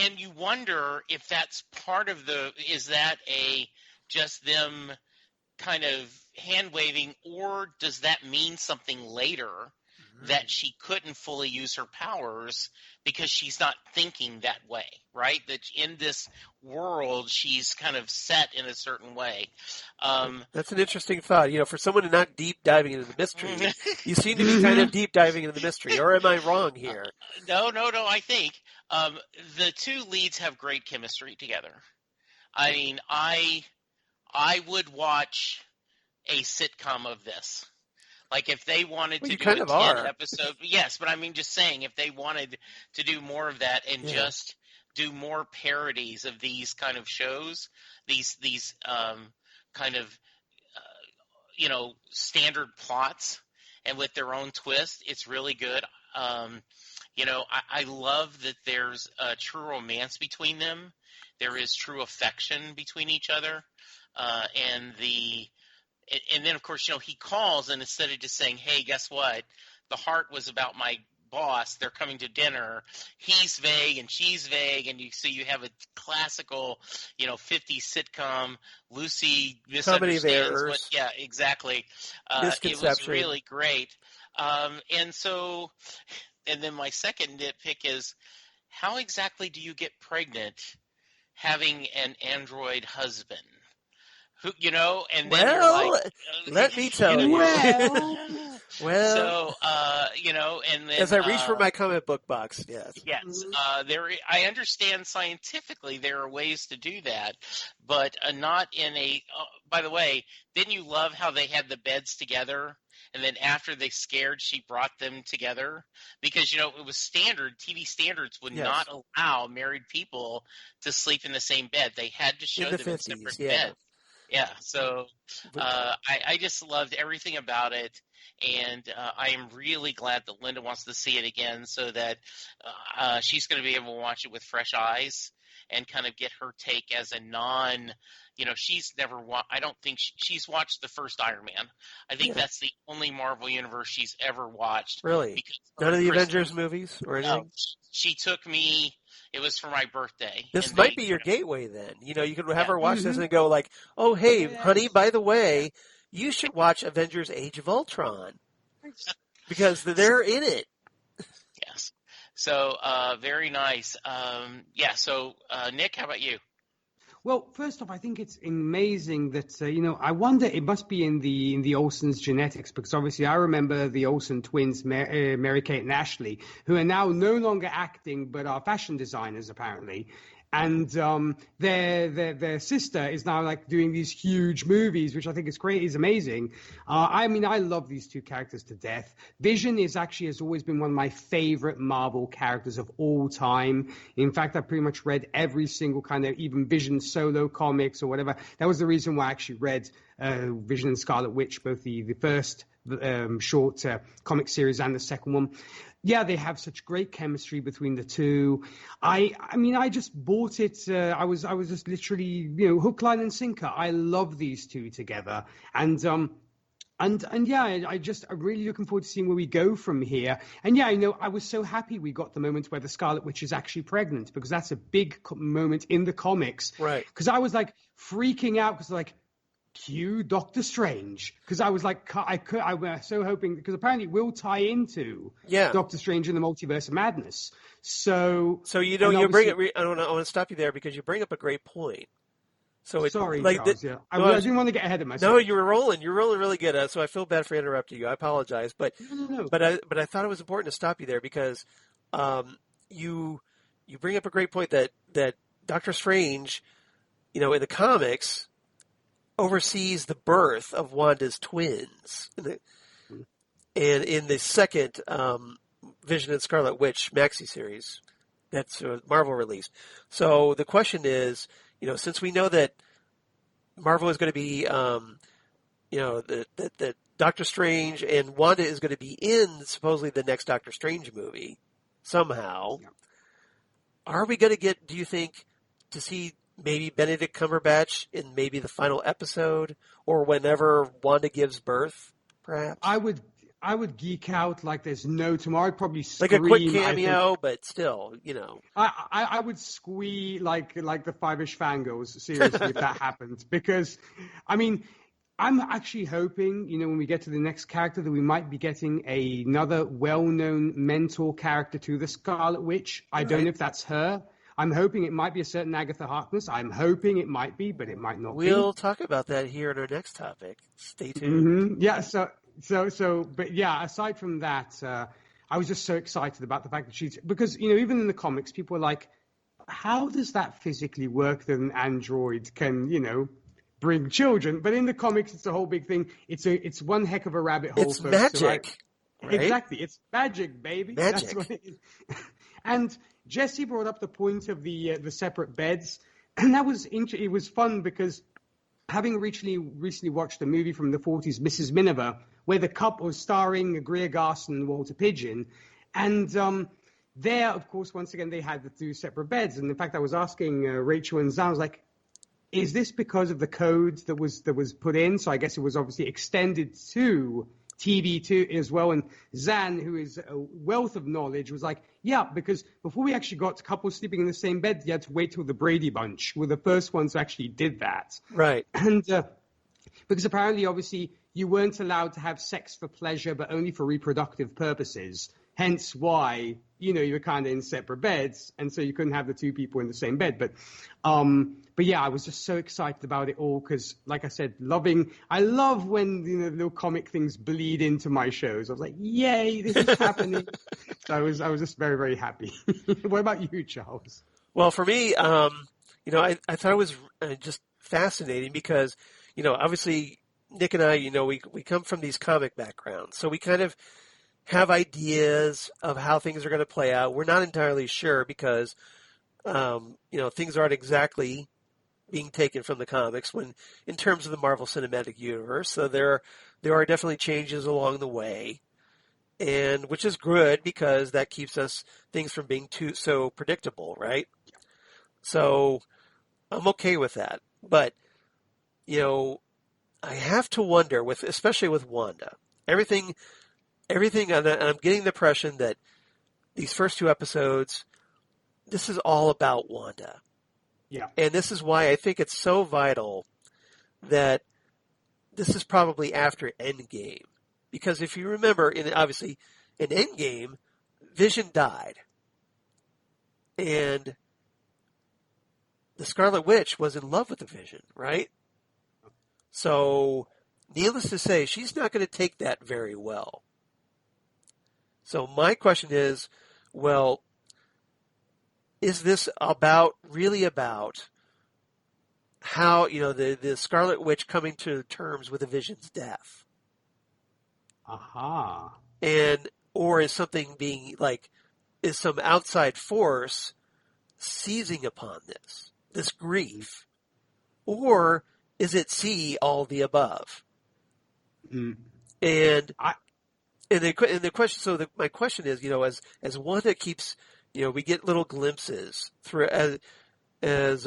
And you wonder if that's part of is that just them kind of hand-waving, or does that mean something later that she couldn't fully use her powers because she's not thinking that way, right? That in this world she's kind of set in a certain way. That's an interesting thought. For someone not deep diving into the mystery, you seem to be kind of deep diving into the mystery, or am I wrong here? No, I think the two leads have great chemistry together. I mean, I would watch a sitcom of this. Like if they wanted to do a 10 episode, yes, but I mean just saying if they wanted to do more of that and just do more parodies of these kind of shows, these kind of standard plots and with their own twist, it's really good. I love that there's a true romance between them. There is true affection between each other. And then, of course, he calls, and instead of just saying, hey, guess what? The heart was about my boss. They're coming to dinner. He's vague, and she's vague, and you have a classical, 50s sitcom. Lucy misunderstands. Yeah, exactly. It was really great. And then my second nitpick is, how exactly do you get pregnant having an android husband? And then you're like, let me tell you. Well, and then as I reach for my comic book box, yes. I understand scientifically there are ways to do that, but not in a. By the way, didn't you love how they had the beds together, and then after they scared, she brought them together because it was standard. TV standards would not allow married people to sleep in the same bed. They had to show them in separate beds. Yeah, so I just loved everything about it, and I am really glad that Linda wants to see it again so that she's going to be able to watch it with fresh eyes and kind of get her take as a she's never I don't think she's watched the first Iron Man. I think that's the only Marvel Universe she's ever watched. Really? None of the Avengers movies or anything? No, she took me. It was for my birthday. This might be your gateway then. You can have her watch this and go like, oh, hey, honey, by the way, you should watch Avengers Age of Ultron. Because they're in it. Yes. So, very nice. So, Nick, how about you? Well, first off, I think it's amazing that, I wonder, it must be in the Olsen's genetics, because obviously I remember the Olsen twins, Mary-Kate and Ashley, who are now no longer acting, but are fashion designers, apparently. And their sister is now like doing these huge movies, which I think is amazing. I mean, I love these two characters to death. Vision has always been one of my favorite Marvel characters of all time. In fact, I pretty much read every single kind of even Vision solo comics or whatever. That was the reason why I actually read Vision and Scarlet Witch, both the first short comic series and the second one. Yeah, they have such great chemistry between the two. I mean, I just bought it. I was just literally, hook, line, and sinker. I love these two together, and yeah, I'm really looking forward to seeing where we go from here. And yeah, I was so happy we got the moment where the Scarlet Witch is actually pregnant, because that's a big moment in the comics. Right. Because I was like freaking out because like, cue Doctor Strange, because I was like, I was so hoping, because apparently it will tie into Doctor Strange in the Multiverse of Madness. So you bring it. I want to stop you there because you bring up a great point. So sorry, like Charles, I didn't want to get ahead of myself. No, you were rolling. You're rolling really good. So I feel bad for interrupting you. I apologize, but no. But I thought it was important to stop you there because you bring up a great point that Doctor Strange, in the comics, oversees the birth of Wanda's twins. And in the second Vision and Scarlet Witch maxi series, that's a Marvel release. So the question is, since we know that Marvel is going to be, that Doctor Strange and Wanda is going to be in supposedly the next Doctor Strange movie somehow, are we going to get, do you think, to see maybe Benedict Cumberbatch in maybe the final episode or whenever Wanda gives birth, perhaps? I would geek out like there's no tomorrow. I'd probably scream. Like a quick cameo, but still, I would squee like the Five-ish Fangirls, seriously, if that happened. Because, I mean, I'm actually hoping, when we get to the next character, that we might be getting another well-known mentor character to the Scarlet Witch. I don't know if that's her. I'm hoping it might be a certain Agatha Harkness. I'm hoping it might be, but it might not be. We'll talk about that here in our next topic. Stay tuned. Mm-hmm. Yeah, but yeah, aside from that, I was just so excited about the fact that she's, because, even in the comics, people are like, how does that physically work that an android can, bring children? But in the comics, it's a whole big thing. It's one heck of a rabbit hole. It's magic. Right? Exactly. It's magic, baby. Magic. That's what it is. And Jesse brought up the point of the separate beds, and that was it was fun because having recently watched a movie from the 40s, Mrs. Miniver, where the couple was starring Greer Garson and Walter Pidgeon, and there, of course, once again they had the two separate beds, and in fact I was asking Rachel and Zan, I was like, is this because of the code that was put in? So I guess it was obviously extended to TV too as well. And Zan, who is a wealth of knowledge, was like, yeah, because before we actually got couples sleeping in the same bed, you had to wait till the Brady Bunch were the first ones who actually did that. Right. And because apparently, obviously, you weren't allowed to have sex for pleasure, but only for reproductive purposes. Hence why, you were kind of in separate beds, and so you couldn't have the two people in the same bed. But yeah, I was just so excited about it all because, like I said, I love when the little comic things bleed into my shows. I was like, yay, this is happening. So I was just very, very happy. What about you, Charles? Well, for me, I thought it was just fascinating because, obviously Nick and I, we come from these comic backgrounds, so we kind of have ideas of how things are going to play out. We're not entirely sure because, things aren't exactly being taken from the comics in terms of the Marvel Cinematic Universe. So there are definitely changes along the way, and which is good because that keeps things from being so predictable, right? So I'm okay with that. But, I have to wonder especially with Wanda, everything, and I'm getting the impression that these first two episodes, this is all about Wanda. Yeah. And this is why I think it's so vital that this is probably after Endgame. Because if you remember, obviously, in Endgame, Vision died. And the Scarlet Witch was in love with the Vision, right? So, needless to say, she's not going to take that very well. So my question is, well, is this really about how, the Scarlet Witch coming to terms with the Vision's death? Aha. Or is something is some outside force seizing upon this grief? Or is it C, all the above? Mm. The question. So my question is, as Wanda keeps, we get little glimpses through as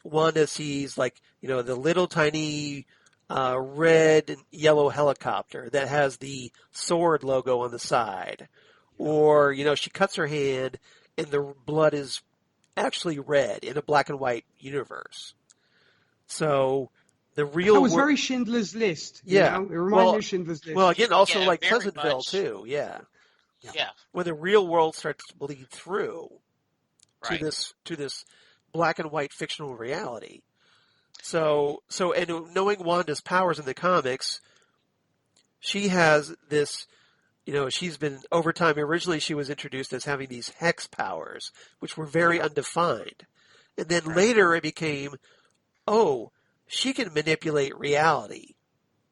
Wanda sees, the little tiny red and yellow helicopter that has the sword logo on the side, or she cuts her hand and the blood is actually red in a black and white universe. So the real... That was very Schindler's List. Yeah. It reminded me of Schindler's List. Well, again, also Yeah, like very Pleasantville, much. too. Yeah. Yeah. When the real world starts to bleed through Right. to this black and white fictional reality. So and knowing Wanda's powers in the comics, she has this... she's been, over time, originally she was introduced as having these hex powers, which were very undefined. And then later it became, she can manipulate reality.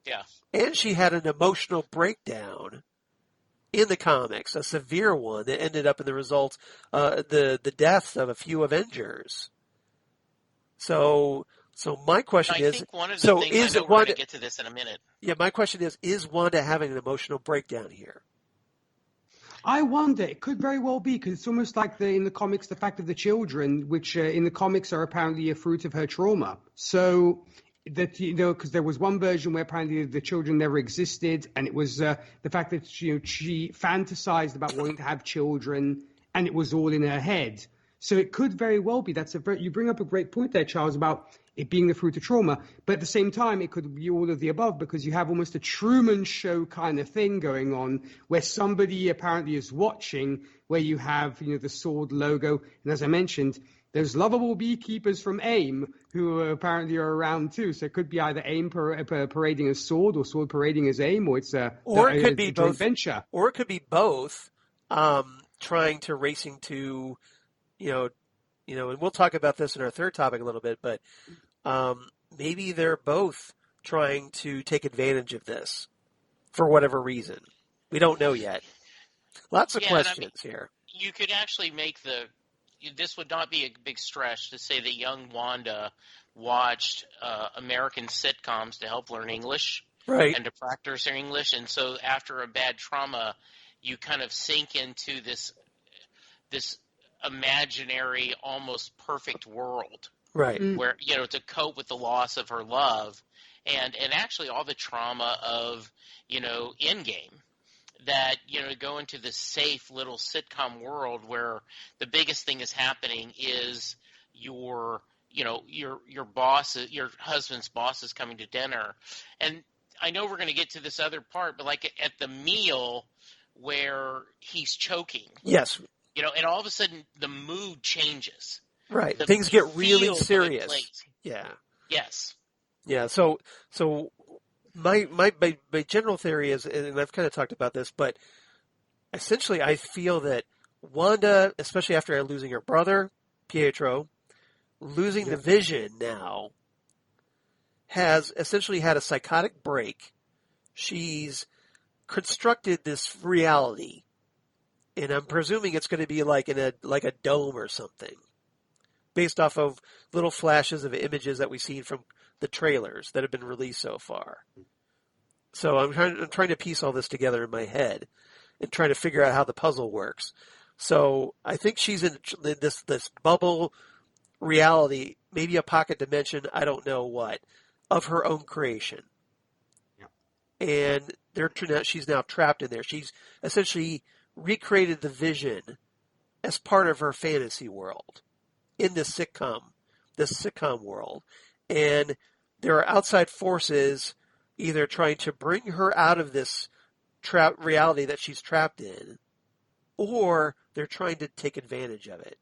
Yeah. And she had an emotional breakdown in the comics, a severe one that ended up in the result, the deaths of a few Avengers. So my question I is, think one of the things, I know we're going to get to this in a minute. Yeah, my question is Wanda having an emotional breakdown here? I wonder. It could very well be, because it's almost like in the comics, the fact of the children, which in the comics are apparently a fruit of her trauma. So that, because there was one version where apparently the children never existed, and it was the fact that she fantasized about wanting to have children, and it was all in her head. So it could very well be. You bring up a great point there, Charles, about it being the fruit of trauma. But at the same time, it could be all of the above, because you have almost a Truman Show kind of thing going on where somebody apparently is watching, where you have, the sword logo. And as I mentioned, there's lovable beekeepers from AIM who apparently are around too. So it could be either AIM parading as sword, or sword parading as AIM, or it's a joint venture. Or it could be both, trying to racing to, and we'll talk about this in our third topic a little bit, but maybe they're both trying to take advantage of this for whatever reason. We don't know yet. Lots of questions here. You could actually make this would not be a big stretch to say that young Wanda watched American sitcoms to help learn English, right, and to practice her English. And so after a bad trauma, you kind of sink into this imaginary, almost perfect world, right? Where to cope with the loss of her love, and actually all the trauma of Endgame, that go into this safe little sitcom world where the biggest thing is happening is your boss, your husband's boss, is coming to dinner. And I know we're going to get to this other part, but like at the meal where he's choking, yes, and all of a sudden the mood changes. Right. Things get really serious. Yeah. Yes. Yeah. So my general theory is, and I've kind of talked about this, but essentially I feel that Wanda, especially after losing her brother, Pietro, losing the Vision now, has essentially had a psychotic break. She's constructed this reality, and I'm presuming it's going to be like a dome or something, based off of little flashes of images that we've seen from the trailers that have been released so far. So I'm trying to piece all this together in my head and trying to figure out how the puzzle works. So I think she's in this bubble reality, maybe a pocket dimension, I don't know what, of her own creation. Yeah. And she's now trapped in there. She's essentially recreated the Vision as part of her fantasy world in this sitcom world. And there are outside forces either trying to bring her out of this reality that she's trapped in, or they're trying to take advantage of it.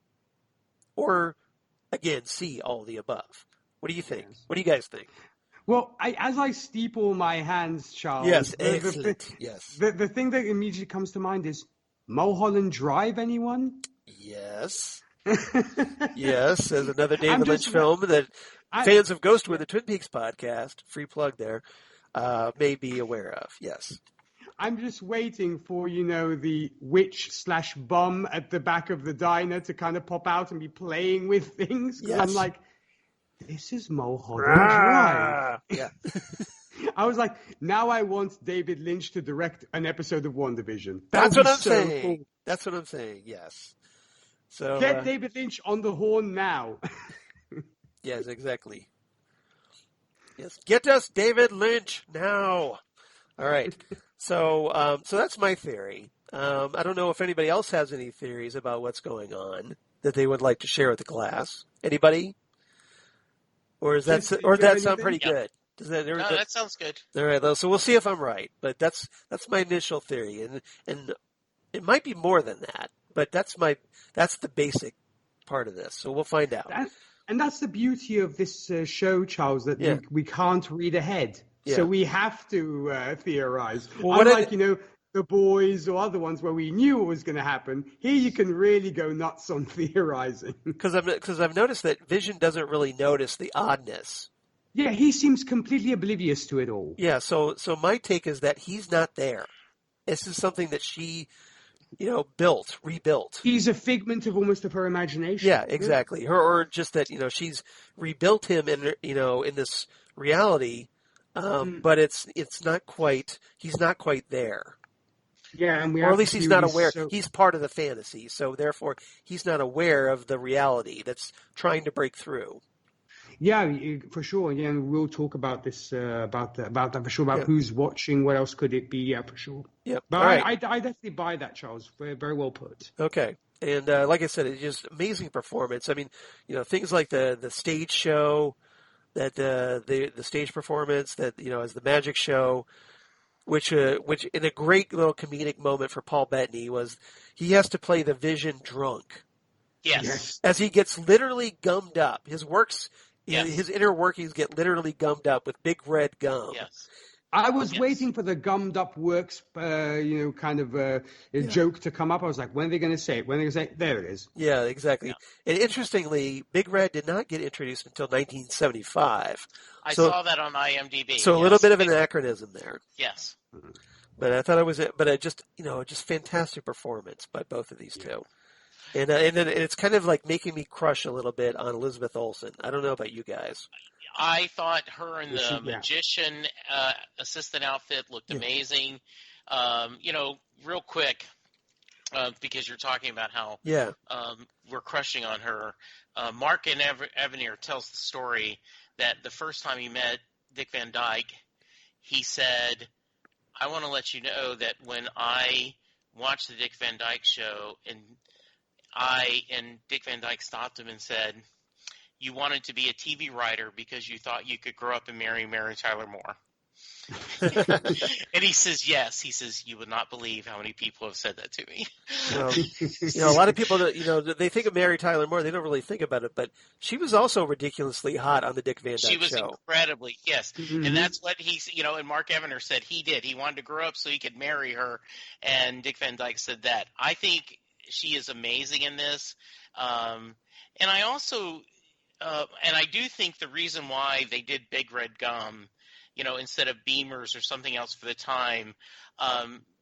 Or, again, see all the above. What do you think? What do you guys think? Well, as I steeple my hands, Charles, yes, excellent. The thing that immediately comes to mind is Mulholland Drive, anyone? Yes. Yes, as another David Lynch just- film that I- fans of Ghostwood, the Twin Peaks podcast, free plug there, may be aware of. Yes. I'm just waiting for, the witch/bum at the back of the diner to kind of pop out and be playing with things. 'Cause Yes. I'm like, this is Mulholland Drive. Yeah. I was like, now I want David Lynch to direct an episode of WandaVision. That's That would what be I'm so saying. cool. That's what I'm saying. Yes. So Get David Lynch on the horn now. yes, exactly. Yes, get us David Lynch now. All right. So that's my theory. I don't know if anybody else has any theories about what's going on that they would like to share with the class. Anybody? Or does that sound pretty good? Does that, No, that sounds good. all right, so we'll see if I'm right. But that's my initial theory, and it might be more than that. But that's the basic part of this. So we'll find out. And that's the beauty of this show, Charles, that we can't read ahead. Yeah. So we have to theorize. Well, Unlike, The Boys or other ones where we knew what was going to happen, here you can really go nuts on theorizing. Because I've noticed that Vision doesn't really notice the oddness. Yeah, he seems completely oblivious to it all. Yeah, so my take is that he's not there. This is something that she, rebuilt. He's a figment of almost of her imagination. Yeah, exactly. Or just that, she's rebuilt him in this reality, but it's not quite. He's not quite there. Yeah, and or at least he's not aware. He's part of the fantasy, so therefore he's not aware of the reality that's trying to break through. Yeah, for sure. Yeah, and we'll talk about this about that for sure. About who's watching, what else could it be? Yeah, for sure. Yep. But All right. I definitely buy that, Charles. Very, very well put. Okay. And like I said, it's just amazing performance. I mean, things like the stage show, that the stage performance, that as the magic show, which in a great little comedic moment for Paul Bettany was he has to play the Vision drunk. Yes. As he gets literally gummed up. His inner workings get literally gummed up with big red gum. Yes. I was waiting for the gummed up works, joke to come up. I was like, when are they going to say it? When are they going to say it? There it is. Yeah, exactly. Yeah. And interestingly, Big Red did not get introduced until 1975. I saw that on IMDb. So a little bit of an anachronism there. Yes. But I thought it was, just fantastic performance by both of these two. And then it's kind of like making me crush a little bit on Elizabeth Olsen. I don't know about you guys. I thought her in the magician assistant outfit looked amazing. Real quick, because you're talking about how we're crushing on her. Mark and Evanier tells the story that the first time he met Dick Van Dyke, he said, I want to let you know that when I watched the Dick Van Dyke show and Dick Van Dyke stopped him and said, you wanted to be a TV writer because you thought you could grow up and marry Mary Tyler Moore. And he says, yes. He says, you would not believe how many people have said that to me. Well, a lot of people, they think of Mary Tyler Moore. They don't really think about it, but she was also ridiculously hot on the Dick Van Dyke show. She was incredibly, yes. Mm-hmm. And that's what and Mark Evanier said he did. He wanted to grow up so he could marry her, and Dick Van Dyke said that. I think she is amazing in this. And I also, and I do think the reason why they did Big Red Gum, instead of Beamers or something else for the time,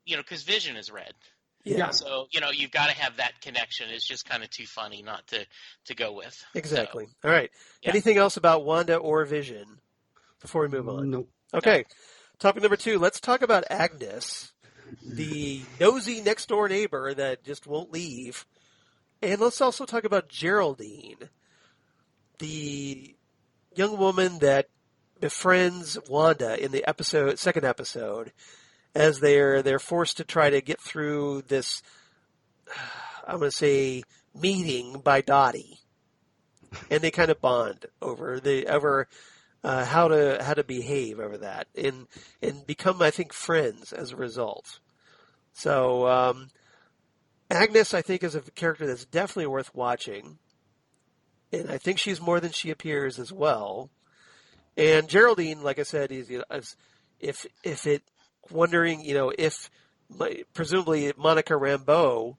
because Vision is red. Yeah. So, you've got to have that connection. It's just kind of too funny not to go with. Exactly. So, all right. Yeah. Anything else about Wanda or Vision before we move on? Nope. Okay. Topic number 2. Let's talk about Agnes, the nosy next door neighbor that just won't leave. And let's also talk about Geraldine, the young woman that befriends Wanda in the second episode, as they're forced to try to get through this, I'm going to say, meeting by Dottie, and they kind of bond over how to behave over that, and become, I think, friends as a result. So Agnes, I think, is a character that's definitely worth watching, and I think she's more than she appears as well. And Geraldine, like I said, is presumably Monica Rambeau,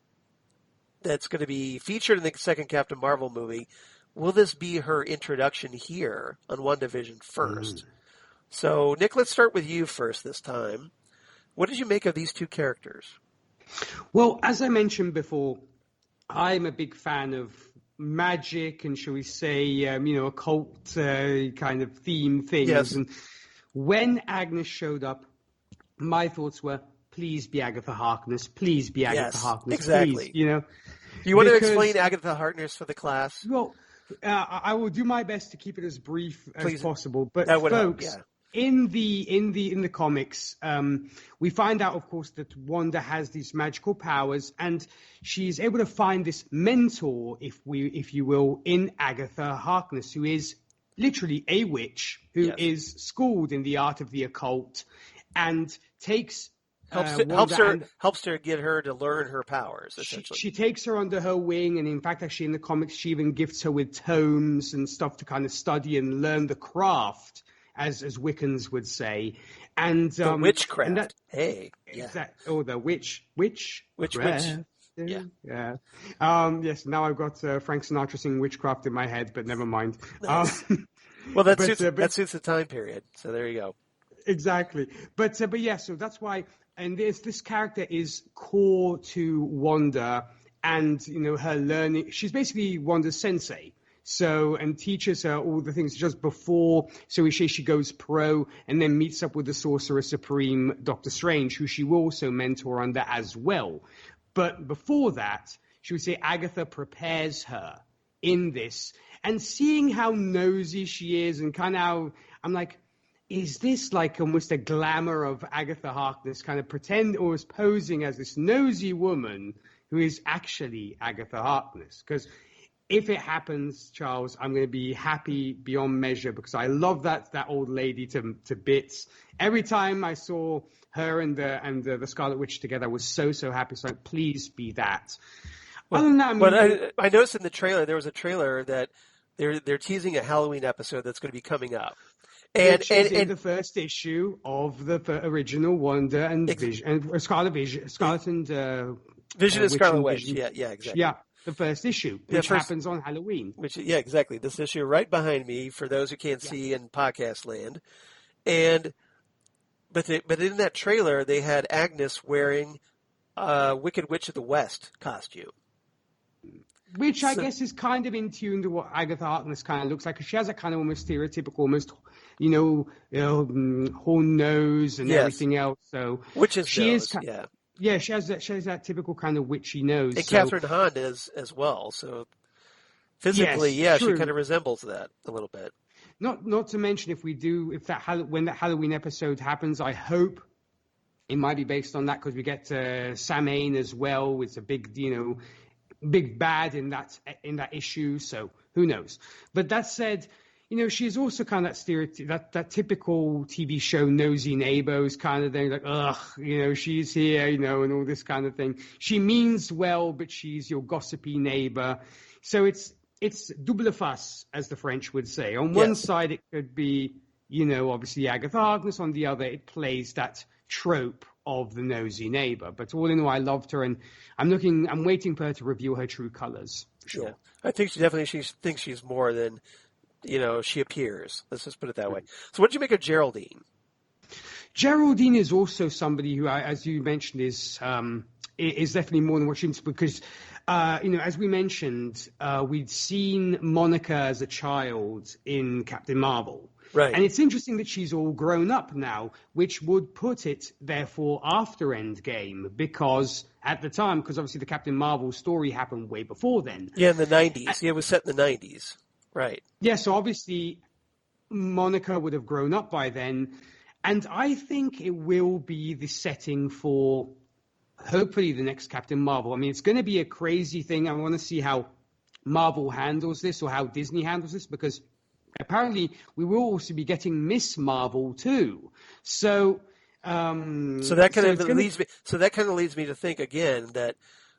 that's going to be featured in the second Captain Marvel movie. Will this be her introduction here on WandaVision first? So, Nick, let's start with you first this time. What did you make of these two characters? Well, as I mentioned before, I'm a big fan of magic and, shall we say, occult kind of theme things. Yes. And when Agnes showed up, my thoughts were, please be Agatha Harkness. Please be Agatha Harkness. Exactly. Please, Do you want to explain Agatha Harkness for the class? Well, I will do my best to keep it as brief as possible. But that would folks, help, in the comics, we find out, of course, that Wanda has these magical powers, and she's able to find this mentor, if you will, in Agatha Harkness, who is literally a witch who is schooled in the art of the occult, and takes helps her get her to learn her powers. Essentially, she takes her under her wing, and in fact, actually, in the comics, she even gifts her with tomes and stuff to kind of study and learn the craft, as Wiccans would say, and the witchcraft. And that, the witchcraft. Yeah. Yes. Now I've got Frank Sinatra singing "Witchcraft" in my head, but never mind. Nice. Well, that suits the time period. So there you go. Exactly. But yeah. So that's why. And this character is core to Wanda, and her learning. She's basically Wanda's sensei. So, and teaches her all the things just before. So she goes pro, and then meets up with the Sorcerer Supreme, Dr. Strange, who she will also mentor under as well. But before that, she would say Agatha prepares her in this, and seeing how nosy she is, and kind of how I'm like, is this like almost a glamour of Agatha Harkness, kind of pretend or is posing as this nosy woman who is actually Agatha Harkness? Because if it happens, Charles, I'm going to be happy beyond measure, because I love that old lady to bits. Every time I saw her and the Scarlet Witch together, I was so happy. So please be that. Well, other than that, but I noticed in the trailer, there was a trailer that they're teasing a Halloween episode that's going to be coming up. And in the first issue of the original Wanda and Vision, and Scarlet and Vision and Scarlet Witch. Yeah, exactly. Yeah, the first issue, which happens on Halloween. Exactly. This issue right behind me, for those who can't see in podcast land. But in that trailer, they had Agnes wearing a Wicked Witch of the West costume. Which I guess is kind of in tune to what Agatha Harkness kind of looks like. She has a kind of almost stereotypical, almost, horn nose and everything else. So she has that typical kind of witchy nose. And Kathryn Hahn is as well. So physically, she kind of resembles that a little bit. Not to mention when that Halloween episode happens, I hope it might be based on that, because we get Sam Hain as well. It's a big, big bad in that issue, so who knows? But that said, she's also kind of that stereotype, that typical TV show nosy neighbors kind of thing, like, she's here, and all this kind of thing. She means well, but she's your gossipy neighbor. So it's double face, as the French would say. On one side, it could be, obviously Agatha Harkness. On the other, it plays that trope of the nosy neighbor. But all in all, I loved her, and I'm waiting for her to reveal her true colors. For sure. Yeah. I think she thinks she's more than, she appears. Let's just put it that way. So what did you make of Geraldine? Geraldine is also somebody who, as you mentioned, is definitely more than what she is, because, as we mentioned, we'd seen Monica as a child in Captain Marvel. Right. And it's interesting that she's all grown up now, which would put it, therefore, after Endgame, because at the time, because obviously the Captain Marvel story happened way before then. Yeah, in the 90s. It was set in the 90s. Right. Yeah, so obviously Monica would have grown up by then. And I think it will be the setting for, hopefully, the next Captain Marvel. I mean, it's going to be a crazy thing. I want to see how Marvel handles this, or how Disney handles this, because apparently we will also be getting Miss Marvel too. So that kind of leads me to think again that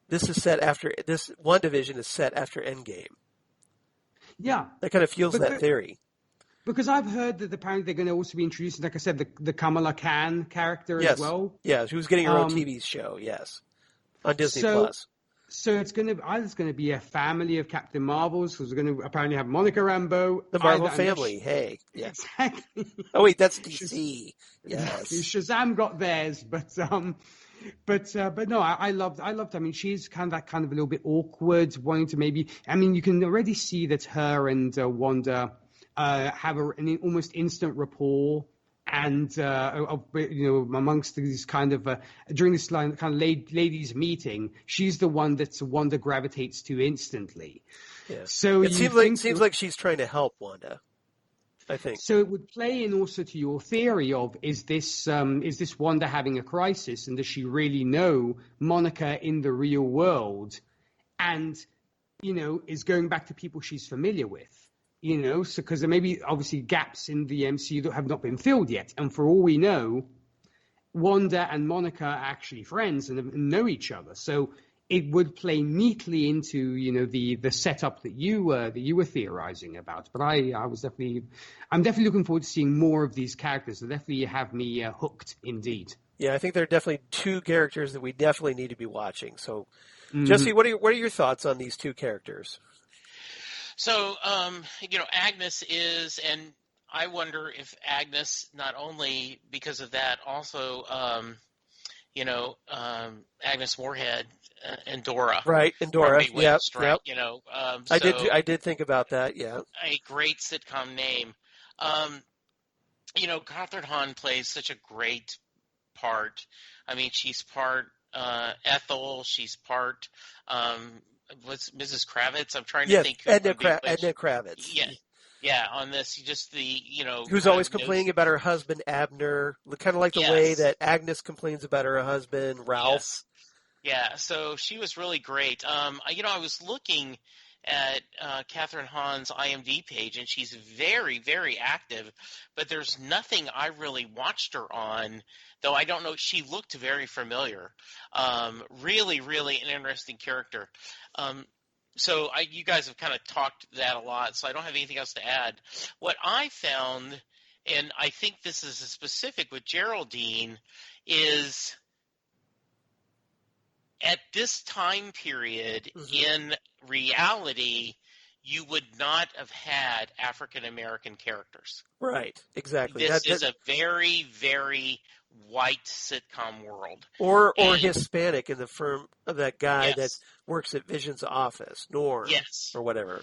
this WandaVision is set after Endgame. Yeah. That kind of fuels that theory. Because I've heard that apparently they're going to also be introducing, like I said, the Kamala Khan character as well. Yeah, she was getting her own TV show, yes, on Disney Plus. So it's going to be a family of Captain Marvels, because we're going to apparently have Monica Rambeau. The Marvel family, hey. Yeah. Exactly. Oh, wait, that's DC. Yes. Shazam got theirs, but no, I loved. I mean, she's kind of a little bit awkward, wanting to maybe. I mean, you can already see that her and Wanda have an almost instant rapport. And amongst these kind of during this kind of ladies meeting, she's the one that Wanda gravitates to instantly. Yeah. So it seems like she's trying to help Wanda, I think. So it would play in also to your theory of is this Wanda having a crisis, and does she really know Monica in the real world, and is going back to people she's familiar with. So because there may be obviously gaps in the MCU that have not been filled yet. And for all we know, Wanda and Monica are actually friends and know each other. So it would play neatly into, the setup that you were theorizing about. But I'm definitely looking forward to seeing more of these characters. They definitely have me hooked indeed. Yeah, I think there are definitely two characters that we definitely need to be watching. So, Jesse, what are your thoughts on these two characters? So, Agnes is, and I wonder if Agnes, not only because of that, also, Agnes Moorehead and Dora. Right, and Dora, yep. I did think about that, yeah. A great sitcom name. Kathryn Hahn plays such a great part. I mean, she's part Ethel, she's part what's Mrs. Kravitz? I'm trying to think. Edna Kravitz. Yeah. On this, just who's always complaining about her husband Abner, kind of like the way that Agnes complains about her husband Ralph. Yes. Yeah. So she was really great. I was looking at Kathryn Hahn's IMDb page, and she's very, very active. But there's nothing I really watched her on. Though I don't know, she looked very familiar. Really, really an interesting character. So you guys have kind of talked that a lot, so I don't have anything else to add. What I found, and I think this is specific with Geraldine, is at this time period in reality, you would not have had African American characters. Right, exactly. This is a very, very white sitcom world. Or Hispanic in the firm of that guy that works at Vision's office, Norm, or whatever.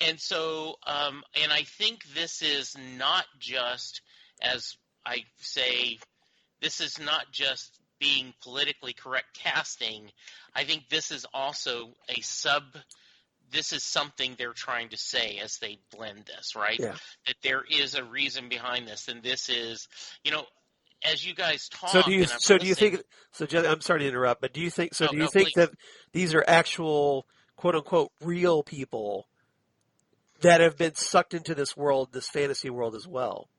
And so, and I think this is not just, as I say, this is not just being politically correct casting. I think this is also this is something they're trying to say as they blend this, right? Yeah. That there is a reason behind this, and this is, as you guys talk. So do you think? So I'm sorry to interrupt, but do you think? So do you think that these are actual quote unquote real people that have been sucked into this world, this fantasy world as well?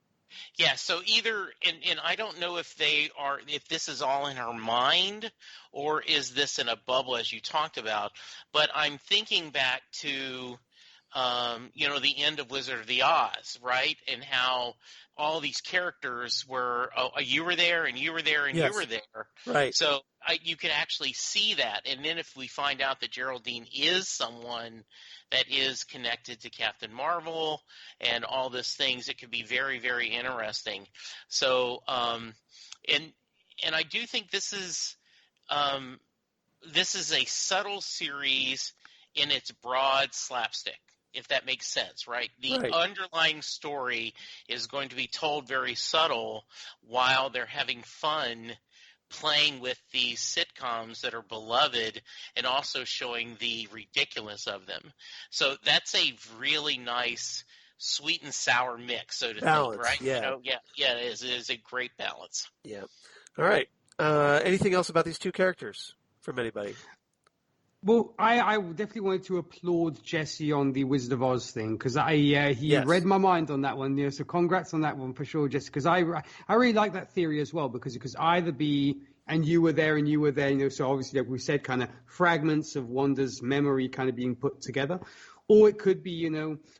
Yeah, so either, and I don't know if this is all in her mind, or is this in a bubble as you talked about, but I'm thinking back to, the end of Wizard of the Oz, right? And how all these characters were, you were there, and you were there, and you were there. Right. So you can actually see that. And then if we find out that Geraldine is someone that is connected to Captain Marvel and all these things, it could be very, very interesting. So, and I do think this is a subtle series in its broad slapstick, if that makes sense, right? The underlying story is going to be told very subtle while they're having fun playing with these sitcoms that are beloved and also showing the ridiculous of them. So that's a really nice sweet and sour mix, so to balance, think, right? Yeah. It is. It is a great balance. Yeah. All right. Anything else about these two characters from anybody? Well, I definitely wanted to applaud Jesse on the Wizard of Oz thing, because he read my mind on that one. So congrats on that one for sure, Jesse, because I really like that theory as well, because it could either be, and you were there, so obviously, like we said, kind of fragments of Wanda's memory kind of being put together. Or it could be,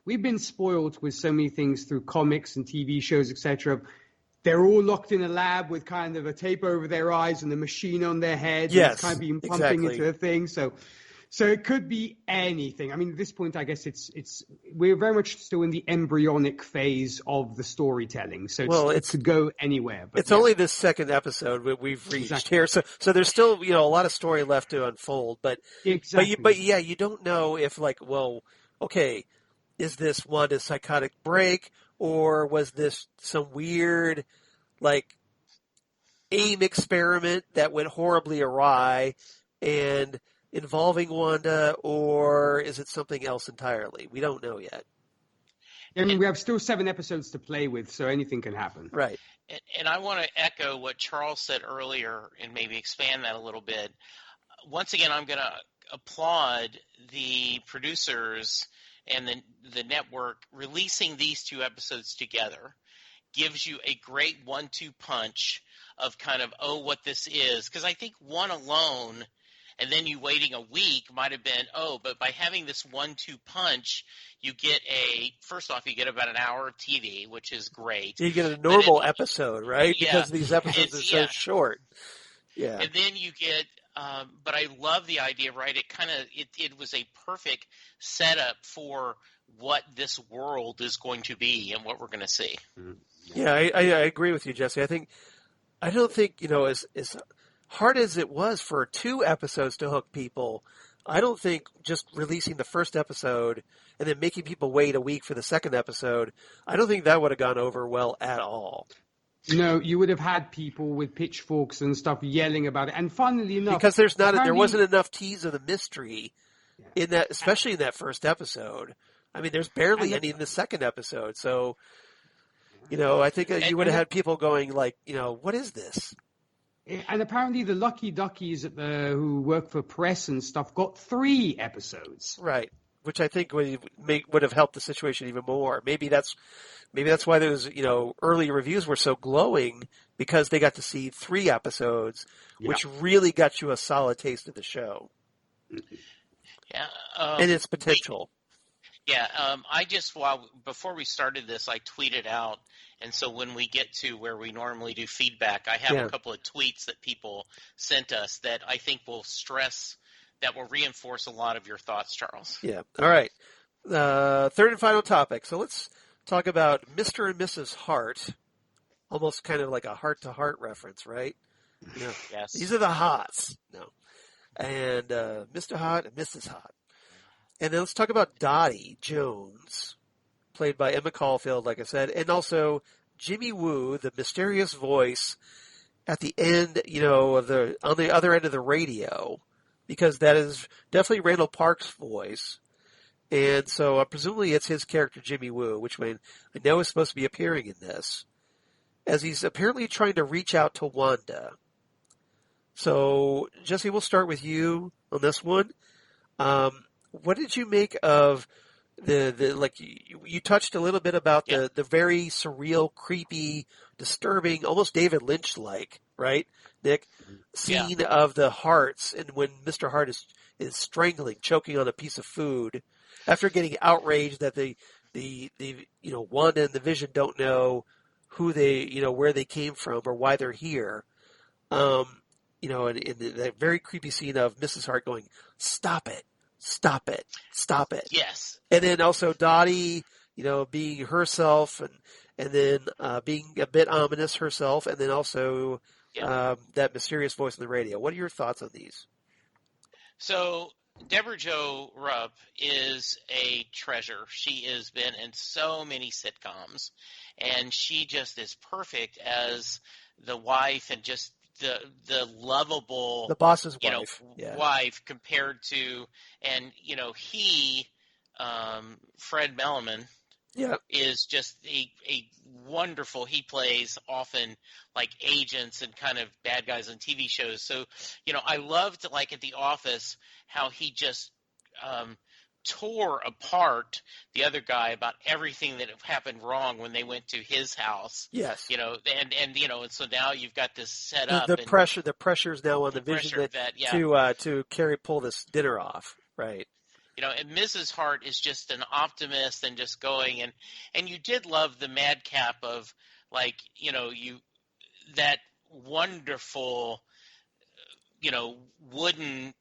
we've been spoiled with so many things through comics and TV shows, etc. They're all locked in a lab with kind of a tape over their eyes and a machine on their head. Yes, and it's kind of being pumping into a thing. So So it could be anything. I mean, at this point, I guess we're very much still in the embryonic phase of the storytelling. So it could go anywhere. But it's only this second episode we've reached here. So there's still, a lot of story left to unfold. But exactly. But you don't know if okay, is this Wanda's psychotic break, or was this some weird AIM experiment that went horribly awry and involving Wanda, or is it something else entirely? We don't know yet. I mean, we have still 7 episodes to play with, so anything can happen. Right. And I want to echo what Charles said earlier and maybe expand that a little bit. Once again, I'm going to applaud the producers and the network releasing these 2 episodes together. Gives you a great 1-2 punch of kind of, what this is. Because I think one alone and then you waiting a week might have been, but by having this 1-2 punch, you get first off, you get about an hour of TV, which is great. You get a normal episode, right? Yeah, because these episodes are so short. Yeah. And then you get, but I love the idea, right? It was a perfect setup for what this world is going to be and what we're going to see. Yeah, I agree with you, Jesse. I don't think, as hard as it was for 2 episodes to hook people, I don't think just releasing the first episode and then making people wait a week for the second episode, I don't think that would have gone over well at all. No, you would have had people with pitchforks and stuff yelling about it. And funnily enough, because there wasn't enough tease of the mystery in that, especially in that first episode. I mean, there's barely any in the second episode. So, I think you would have had people going what is this? And apparently the lucky duckies who work for press and stuff got 3 episodes. Right. Which I think would have helped the situation even more. Maybe that's why those, early reviews were so glowing, because they got to see 3 episodes, which really got you a solid taste of the show. Yeah. And its potential. Before we started this, I tweeted out, and so when we get to where we normally do feedback, I have a couple of tweets that people sent us that I think will reinforce a lot of your thoughts, Charles. Yeah. All right. Third and final topic. So let's talk about Mr. and Mrs. Hart. Almost kind of like a heart-to-heart reference, right? Yes. These are the Hots. No. And Mr. Hot and Mrs. Hot. And then let's talk about Dottie Jones, played by Emma Caulfield, like I said, and also Jimmy Woo, the mysterious voice at the end, on the other end of the radio, because that is definitely Randall Park's voice. And so presumably it's his character, Jimmy Woo, which I know is supposed to be appearing in this, as he's apparently trying to reach out to Wanda. So, Jesse, we'll start with you on this one. What did you make of you touched a little bit about the very surreal, creepy, disturbing, almost David Lynch-like, right, Nick? Scene of the Harts, and when Mr. Hart is strangling, choking on a piece of food, after getting outraged that the Wanda and the Vision don't know who they, where they came from or why they're here. And that very creepy scene of Mrs. Hart going, "Stop it. Stop it. Stop it." Yes. And then also Dottie, being herself and then being a bit ominous herself, and then also that mysterious voice on the radio. What are your thoughts on these? So Deborah Jo Rupp is a treasure. She has been in so many sitcoms, and she just is perfect as the wife and just the lovable, the boss's wife, wife compared to, and Fred Melliman, is just a wonderful. He plays often like agents and kind of bad guys on TV shows. So I loved at The Office how he just tore apart the other guy about everything that happened wrong when they went to his house. Yes. And so now you've got this set up. The pressure's now on the Vision to pull this dinner off. Right. And Mrs. Hart is just an optimist and just going and you did love the madcap of that wonderful wooden,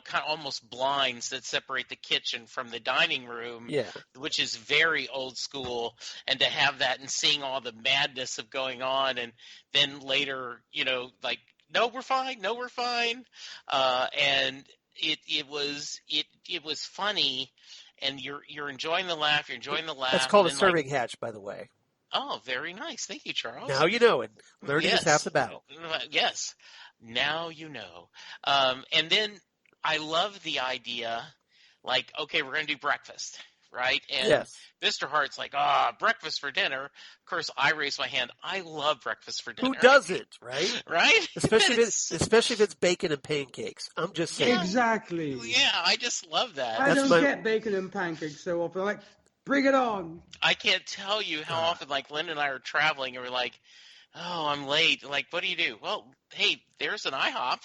kind of almost blinds that separate the kitchen from the dining room, Yeah. which is very old school, and to have that and seeing all the madness of going on, and then later, like, no, we're fine, and it was funny, and you're enjoying the laugh, That's called a and then, serving hatch, by the way. oh, very nice, thank you, Charles. Now you know, and learning is half the battle. Yes, now you know. And then I love the idea, like, okay, we're going to do breakfast, right? And Yes. Mr. Hart's like, breakfast for dinner. Of course, I raise my hand. I love breakfast for dinner. Who doesn't, right? Right? Especially if it's bacon and pancakes. I'm just saying. Exactly. Yeah, I just love that. I don't get bacon and pancakes so often. I'm like, bring it on. I can't tell you how often, like, Linda and I are traveling, and we're like, oh, I'm late. Like, what do you do? Well, hey, there's an IHOP.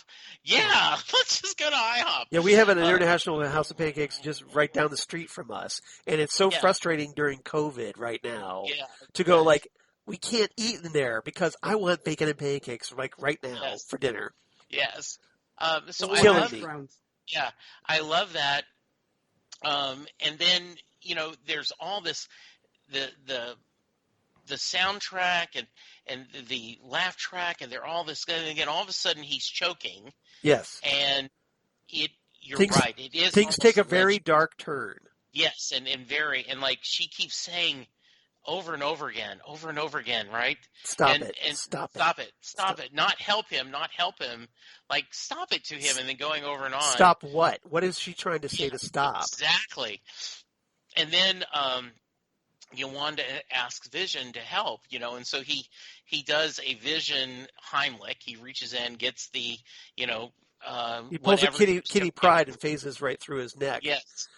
Yeah, let's just go to IHOP. Yeah, we have an international house of pancakes just right down the street from us. And it's so frustrating during COVID right now to go, like, we can't eat in there because I want bacon and pancakes, like, right now for dinner. Yes. So I love me. Yeah, I love that. And then, there's all this, the soundtrack and the laugh track, and they're all this, and again, all of a sudden he's choking. Yes. And right. It is. Things take a very dark turn. Yes. And like she keeps saying over and over again, right? Stop it. Not help him. Like, stop it to him, and then going over and on. Stop what? What is she trying to say to stop? Exactly. And then, Wanda asks Vision to help, and so he does a Vision Heimlich. He reaches in, gets the, he pulls a kitty pride and phases right through his neck. Yes.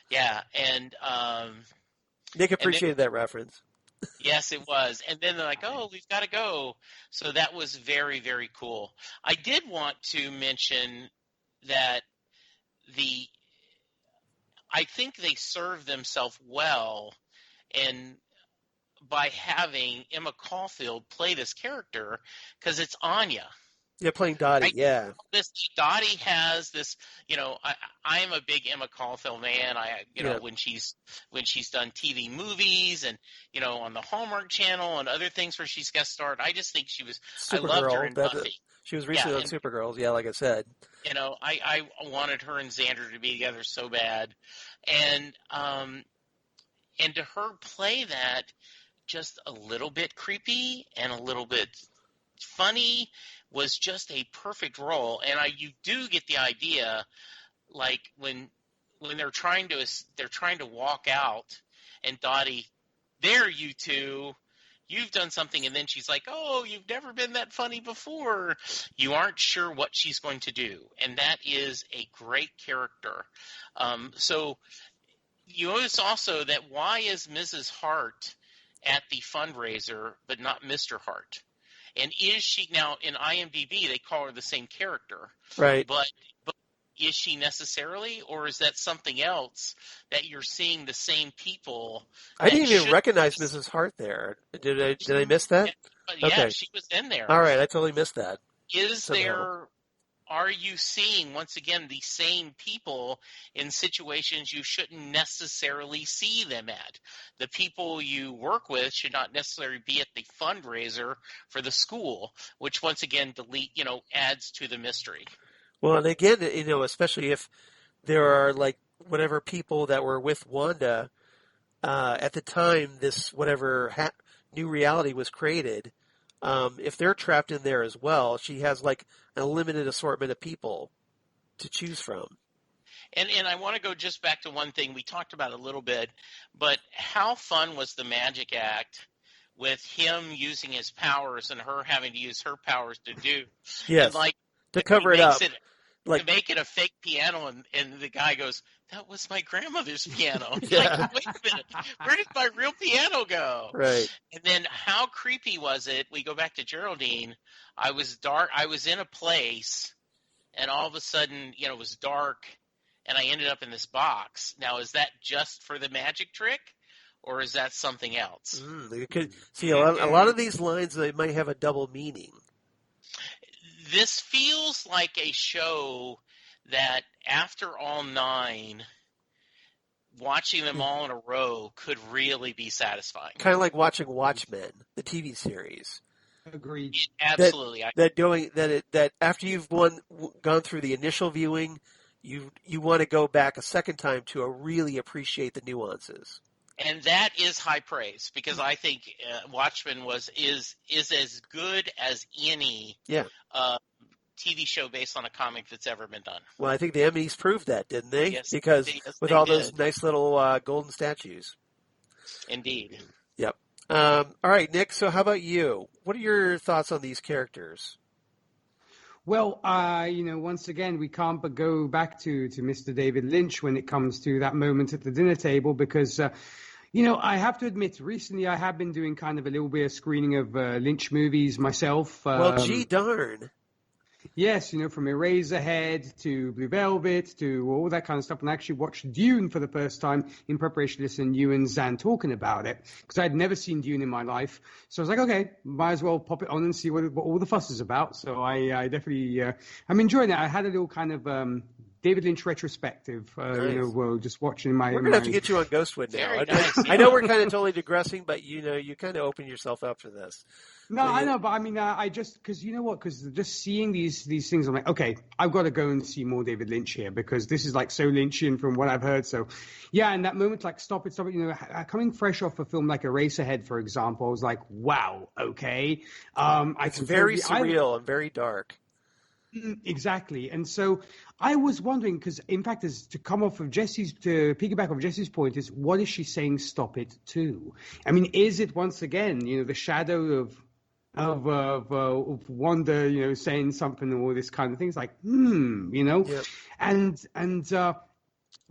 Yeah. And Nick appreciated that reference. Yes, it was. And then they're like, oh, we've got to go. So that was very, very cool. I did want to mention that I think they served themselves well and by having Emma Caulfield play this character, because it's Anya. Yeah, playing Dottie, right? yeah. This Dottie has this, I am a big Emma Caulfield man. When she's done TV movies and, on the Hallmark Channel and other things where she's guest starred, I just think I loved her in Buffy. She was recently on Supergirls, like I said. I wanted her and Xander to be together so bad. And to her play that just a little bit creepy and a little bit funny was just a perfect role. And you do get the idea, like when they're trying to walk out, and Dottie, there you two, you've done something, and then she's like, oh, you've never been that funny before. You aren't sure what she's going to do, and that is a great character. So you notice also that why is Mrs. Hart at the fundraiser but not Mr. Hart? And is she now in IMDb? They call her the same character, right? But is she necessarily, or is that something else that you're seeing the same people? I didn't even recognize Mrs. Hart there. Did I miss that? Yeah, okay. She was in there. All right, I totally missed that. Are you seeing, once again, the same people in situations you shouldn't necessarily see them at? The people you work with should not necessarily be at the fundraiser for the school, which once again adds to the mystery. Well, and again, especially if there are like whatever people that were with Wanda at the time this whatever new reality was created, if they're trapped in there as well, she has like a limited assortment of people to choose from. And I want to go just back to one thing we talked about a little bit, but how fun was the magic act with him using his powers and her having to use her powers to do? Yes, and to cover it up. To make it a fake piano, and the guy goes, that was my grandmother's piano. Yeah. Like, wait a minute, where did my real piano go? Right. And then how creepy was it? We go back to Geraldine. I was in a place, and all of a sudden, it was dark, and I ended up in this box. Now, is that just for the magic trick, or is that something else? You could see a lot of these lines, they might have a double meaning. This feels like a show that after all 9, watching them all in a row could really be satisfying. Kind of like watching Watchmen, the TV series. Agreed. Absolutely. That after you've gone through the initial viewing, you want to go back a second time to really appreciate the nuances. And that is high praise, because I think Watchmen is as good as any TV show based on a comic that's ever been done. Well, I think the Emmys proved that, didn't they? Yes, because with all those nice little golden statues. Indeed. Yep. All right, Nick, so how about you? What are your thoughts on these characters? Well, once again, we can't but go back to Mr. David Lynch when it comes to that moment at the dinner table, because, I have to admit, recently I have been doing kind of a little bit of screening of Lynch movies myself. Well, gee darn. Yes, from Eraserhead to Blue Velvet to all that kind of stuff. And I actually watched Dune for the first time in preparation to listen to you and Zan talking about it, because I had never seen Dune in my life. So I was like, okay, might as well pop it on and see what all the fuss is about. So I definitely, I'm enjoying it. I had a little kind of David Lynch retrospective, nice. Just watching my... We're going to have to get you on Ghostwood now. Nice. I know we're kind of totally digressing, but you kind of open yourself up for this. No, I know, but I mean, I just, because you know what, because just seeing these things, I'm like, okay, I've got to go and see more David Lynch here, because this is like so Lynchian from what I've heard. So, yeah, and that moment, like, stop it, coming fresh off a film like Eraserhead, for example, I was like, wow, okay. It's very surreal and very dark. Exactly. And so I was wondering, because in fact, to piggyback off Jesse's point, is what is she saying stop it to? I mean, is it once again, the shadow of Wanda, saying something and all this kind of things, like, Yep. and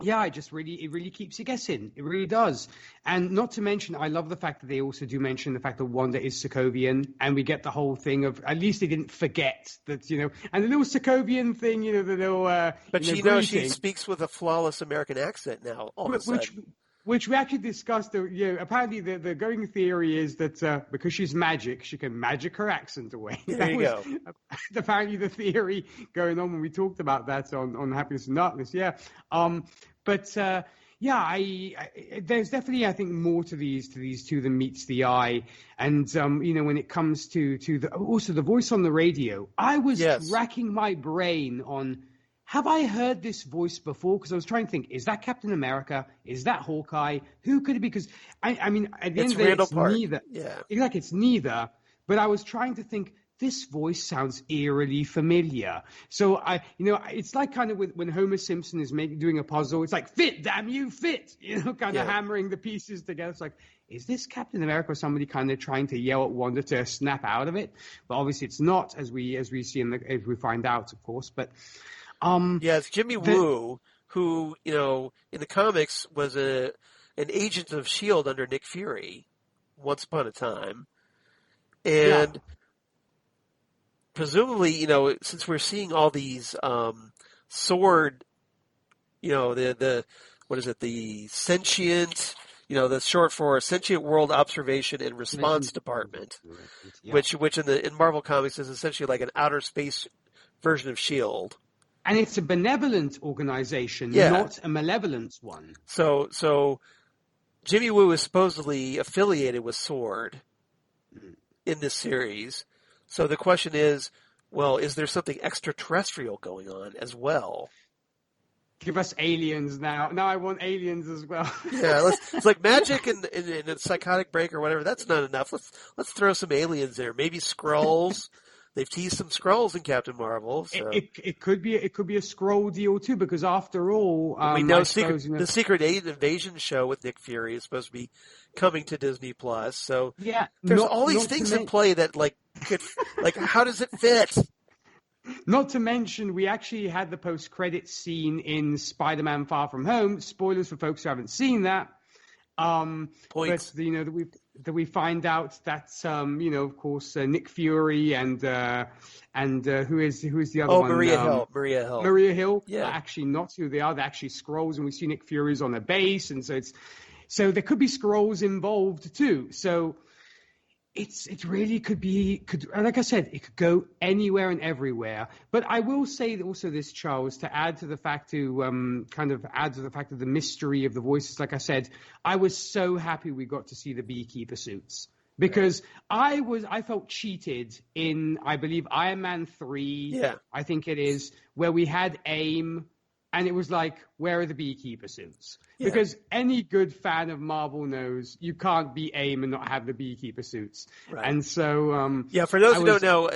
yeah, it really keeps you guessing. It really does. And not to mention, I love the fact that they also do mention the fact that Wanda is Sokovian, and we get the whole thing of, at least they didn't forget that, and the little Sokovian thing, the little, but she speaks with a flawless American accent now, all of a sudden. Which we actually discussed. Apparently the going theory is that because she's magic, she can magic her accent away. There you go. Apparently the theory going on when we talked about that on Happiness and Darkness. Yeah. There's definitely, I think, more to these two than meets the eye. And when it comes to the voice on the radio, I was racking my brain on, have I heard this voice before? Because I was trying to think, is that Captain America? Is that Hawkeye? Who could it be? Because, I mean, at the end of the day, it's neither. Yeah. Exactly, it's neither. But I was trying to think, this voice sounds eerily familiar. So, it's like kind of when Homer Simpson is doing a puzzle, it's like, fit, damn you, fit! Kind of hammering the pieces together. It's like, is this Captain America or somebody kind of trying to yell at Wanda to snap out of it? But obviously it's not, as we see as we find out, of course. But... it's Jimmy Woo, who, in the comics was an agent of S.H.I.E.L.D. under Nick Fury once upon a time. And presumably, since we're seeing all these sword, the sentient, that's short for Sentient World Observation and Response Department, which in Marvel Comics is essentially like an outer space version of S.H.I.E.L.D. And it's a benevolent organization, not a malevolent one. So Jimmy Woo is supposedly affiliated with SWORD in this series. So the question is, well, is there something extraterrestrial going on as well? Give us aliens now. Now I want aliens as well. Yeah, it's like magic and a psychotic break or whatever. That's not enough. Let's throw some aliens there. Maybe Skrulls. They've teased some Skrulls in Captain Marvel. So. It could be a Skrull deal too, because after all, we know the Secret Invasion show with Nick Fury is supposed to be coming to Disney Plus. So there's all these things in play that how does it fit? Not to mention, we actually had the post-credits scene in Spider-Man: Far From Home. Spoilers for folks who haven't seen that. Points. But that we find out that of course Nick Fury and who is the other one? Maria Hill. Maria Hill. Yeah. Actually, not who they are. They're actually Skrulls, and we see Nick Fury's on a base, and so there could be Skrulls involved too. So It really like I said, it could go anywhere and everywhere. But I will say also this, Charles, to add to the fact of the mystery of the voices. Like I said, I was so happy we got to see the beekeeper suits because I felt cheated in, I believe, Iron Man 3. Yeah. I think it is, where we had AIM. And it was like, where are the beekeeper suits? Yeah. Because any good fan of Marvel knows you can't be AIM and not have the beekeeper suits. Right. And so, for those who don't know,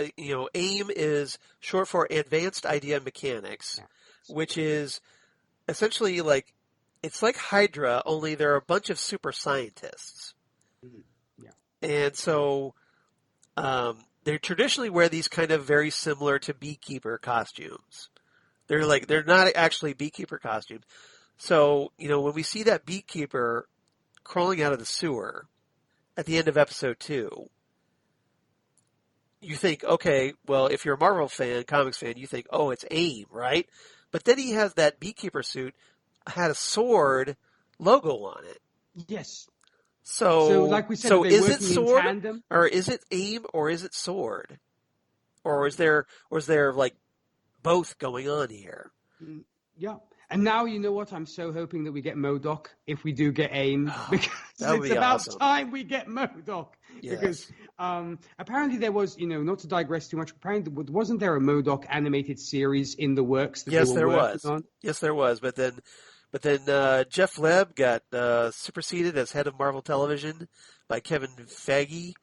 AIM is short for Advanced Idea Mechanics, which is essentially it's like Hydra, only there are a bunch of super scientists. Yeah. And so, they traditionally wear these kind of very similar to beekeeper costumes. They're not actually beekeeper costumes. So, when we see that beekeeper crawling out of the sewer at the end of episode 2, you think, okay, well, if you're a Marvel fan, comics fan, you think, oh, it's AIM, right? But then he has that beekeeper suit, had a sword logo on it. Yes. So like we said, is it sword, in tandem? or is it AIM, or is it sword? Or is there both going on here? Yeah. And now, you know what? I'm so hoping that we get MODOK if we do get AIM, because it's about time we get MODOK. Yes. Because apparently there was, not to digress too much, apparently wasn't there a MODOK animated series in the works that they were working on? Yes, there was. But then Jeff Leb got superseded as head of Marvel Television by Kevin Feige,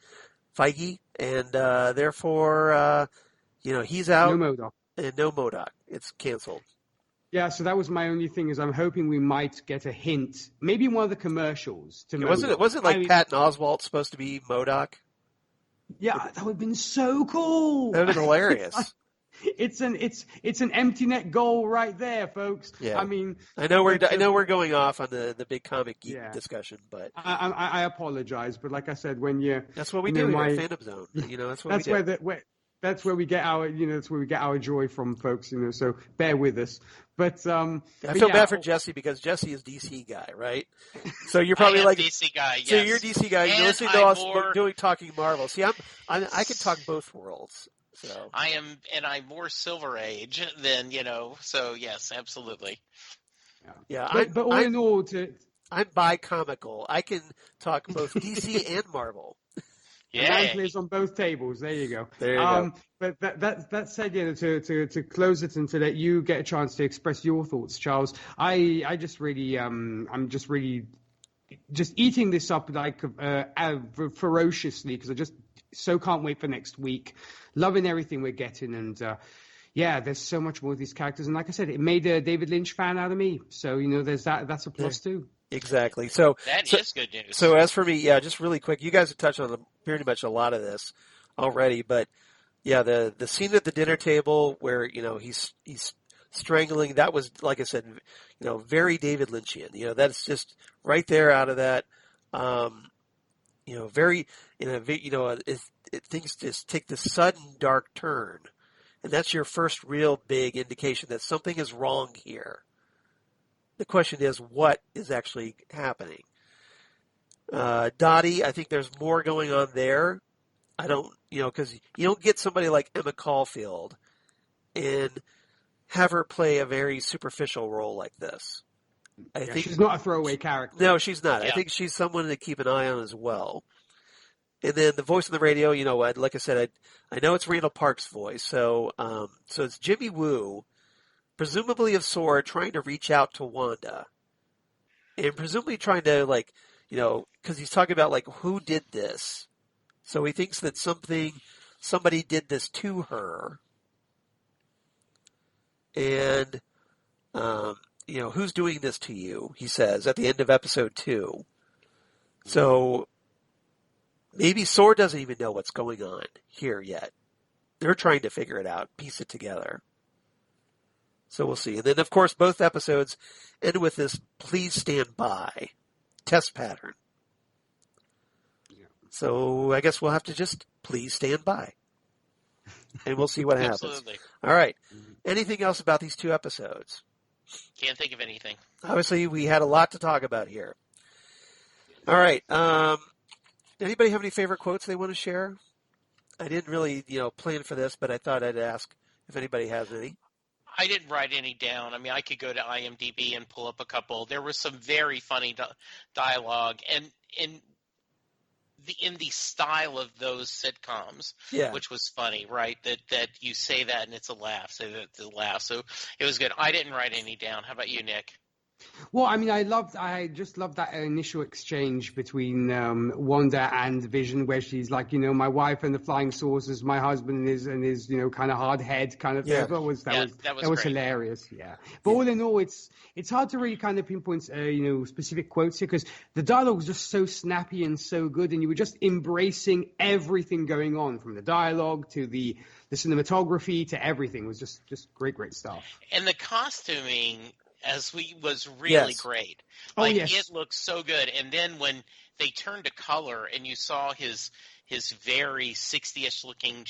and therefore, he's out. No MODOK. And no MODOK. It's canceled. Yeah, so that was my only thing, is I'm hoping we might get a hint, maybe in one of the commercials, to MODOK. Wasn't Patton Oswalt supposed to be MODOK? Yeah, that would have been so cool. That would have been hilarious. It's an empty net goal right there, folks. Yeah. I mean, I know we're going off on the big comic geek discussion, but I apologize, but like I said, that's what we do here at Fandom Zone. That's what we do. That's where we get our joy from, folks. So bear with us. But I feel bad for Jesse, because Jesse is DC guy, right? So you're probably DC guy. Yes. So you're DC guy. You're listening to us talking Marvel. See, I can talk both worlds. So I'm more Silver Age than So yes, absolutely. Yeah. But all in all, I'm bi-comical. I can talk both DC and Marvel. Yeah, plays on both tables. There you go. There you go. But that said, to close it and to let you get a chance to express your thoughts, Charles. I just really, I'm just really, just eating this up ferociously, because I just so can't wait for next week. Loving everything we're getting, and there's so much more of these characters. And like I said, it made a David Lynch fan out of me. So there's that. That's a plus too. Exactly. So that is good news. So as for me, just really quick, you guys have touched on pretty much a lot of this already, but the scene at the dinner table where he's strangling, that was, like I said, very David Lynchian. That's just right there out of that. Very things just take this sudden dark turn, and that's your first real big indication that something is wrong here. The question is, what is actually happening? Dottie, I think there's more going on there. I don't, because you don't get somebody like Emma Caulfield and have her play a very superficial role like this. I think she's not a throwaway character. No, she's not. Yeah. I think she's someone to keep an eye on as well. And then the voice on the radio, like I said, I know it's Randall Park's voice. So it's Jimmy Woo, presumably of S.W.O.R.D., trying to reach out to Wanda. And presumably trying to, because he's talking about, who did this. So he thinks that somebody did this to her. And, who's doing this to you, he says, at the end of episode 2. So maybe S.W.O.R.D. doesn't even know what's going on here yet. They're trying to figure it out, piece it together. So we'll see. And then, of course, both episodes end with this "please stand by" test pattern. Yeah. So I guess we'll have to just please stand by. And we'll see what happens. Absolutely. All right. Anything else about these 2 episodes? Can't think of anything. Obviously, we had a lot to talk about here. All right. Anybody have any favorite quotes they want to share? I didn't really, plan for this, but I thought I'd ask if anybody has any. I didn't write any down. I mean, I could go to IMDb and pull up a couple. There was some very funny dialogue, and in the style of those sitcoms, which was funny, right? That you say that and it's a laugh, say that it's a laugh. So it was good. I didn't write any down. How about you, Nick? Well, I mean, I just loved that initial exchange between Wanda and Vision, where she's like, my wife and the flying saucers, my husband and his kind of hard head kind of thing. That was hilarious. Yeah, but all in all, it's hard to really kind of pinpoint specific quotes here because the dialogue was just so snappy and so good, and you were just embracing everything going on, from the dialogue to the cinematography to everything. It was just great stuff. And the costuming was really great. It looked so good. And then when they turned to color and you saw his very 60-ish looking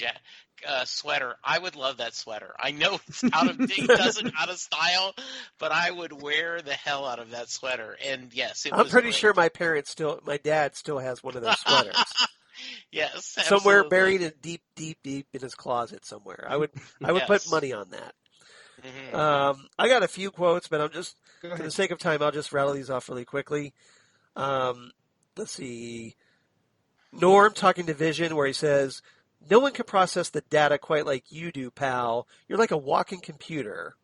sweater, I would love that sweater. I know it's out of style, but I would wear the hell out of that sweater. And yes, I'm pretty sure my dad still has one of those sweaters. Yes, somewhere buried in deep in his closet somewhere. I would put money on that. Mm-hmm. I got a few quotes, but for the sake of time, I'll just rattle these off really quickly. Let's see. Norm talking to Vision, where he says, "No one can process the data quite like you do, pal. You're like a walking computer."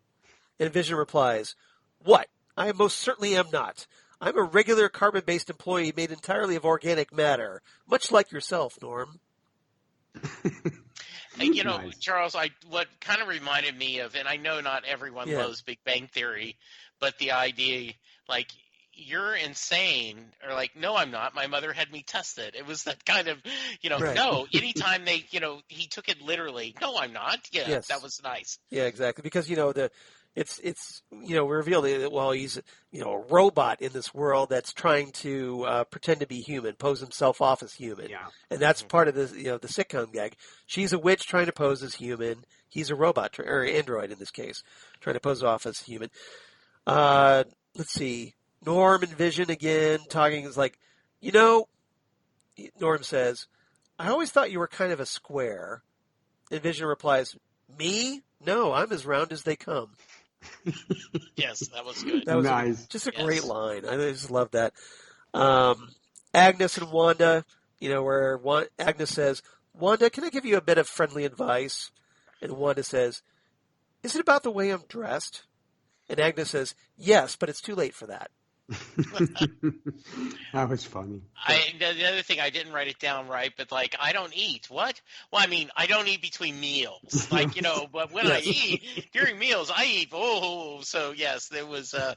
And Vision replies, "What? I most certainly am not. I'm a regular carbon-based employee made entirely of organic matter, much like yourself, Norm." Nice. Charles, what kind of reminded me of, and I know not everyone loves Big Bang Theory, but the idea, like, you're insane, or like, no, I'm not. My mother had me tested. It was that kind of, right. No, anytime they, he took it literally. No, I'm not. Yeah, yes. That was nice. Yeah, exactly. Because, it's revealed that, he's, a robot in this world that's trying to pretend to be human, pose himself off as human. Yeah. And that's part of the, the sitcom gag. She's a witch trying to pose as human. He's a robot, or android in this case, trying to pose off as human. Let's see. Norm and Vision again talking is like, Norm says, "I always thought you were kind of a square." And Vision replies, "Me? No, I'm as round as they come." Yes, that was good. That was nice. Just a great line. I just love that. Agnes and Wanda, where Agnes says, "Wanda, can I give you a bit of friendly advice?" And Wanda says, "Is it about the way I'm dressed?" And Agnes says, "Yes, but it's too late for that." That was funny. The other thing, I didn't write it down right, but I don't eat. What? Well, I mean, I don't eat between meals. But when I eat, during meals, I eat. Oh, so yes, there was the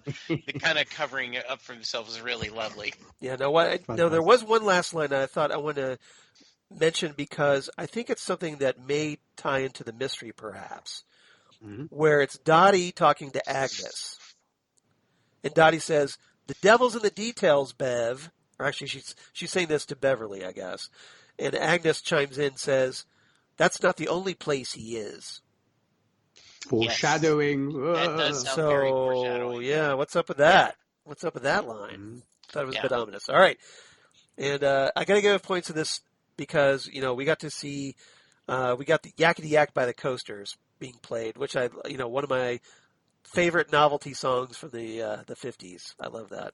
kind of covering it up for themselves was really lovely. Yeah, there was one last line I thought I want to mention because I think it's something that may tie into the mystery perhaps, where it's Dottie talking to Agnes. And Dottie says, "The devil's in the details, Bev." Or actually, she's saying this to Beverly, I guess. And Agnes chimes in and says, "That's not the only place he is." Foreshadowing. Yes. That does sound very foreshadowing. Yeah, what's up with that? What's up with that line? Thought it was a bit ominous. All right. And I got to give points to this because, we got to see, we got the Yakety Yak by the Coasters being played, which one of my favorite novelty songs from the 50s. I love that.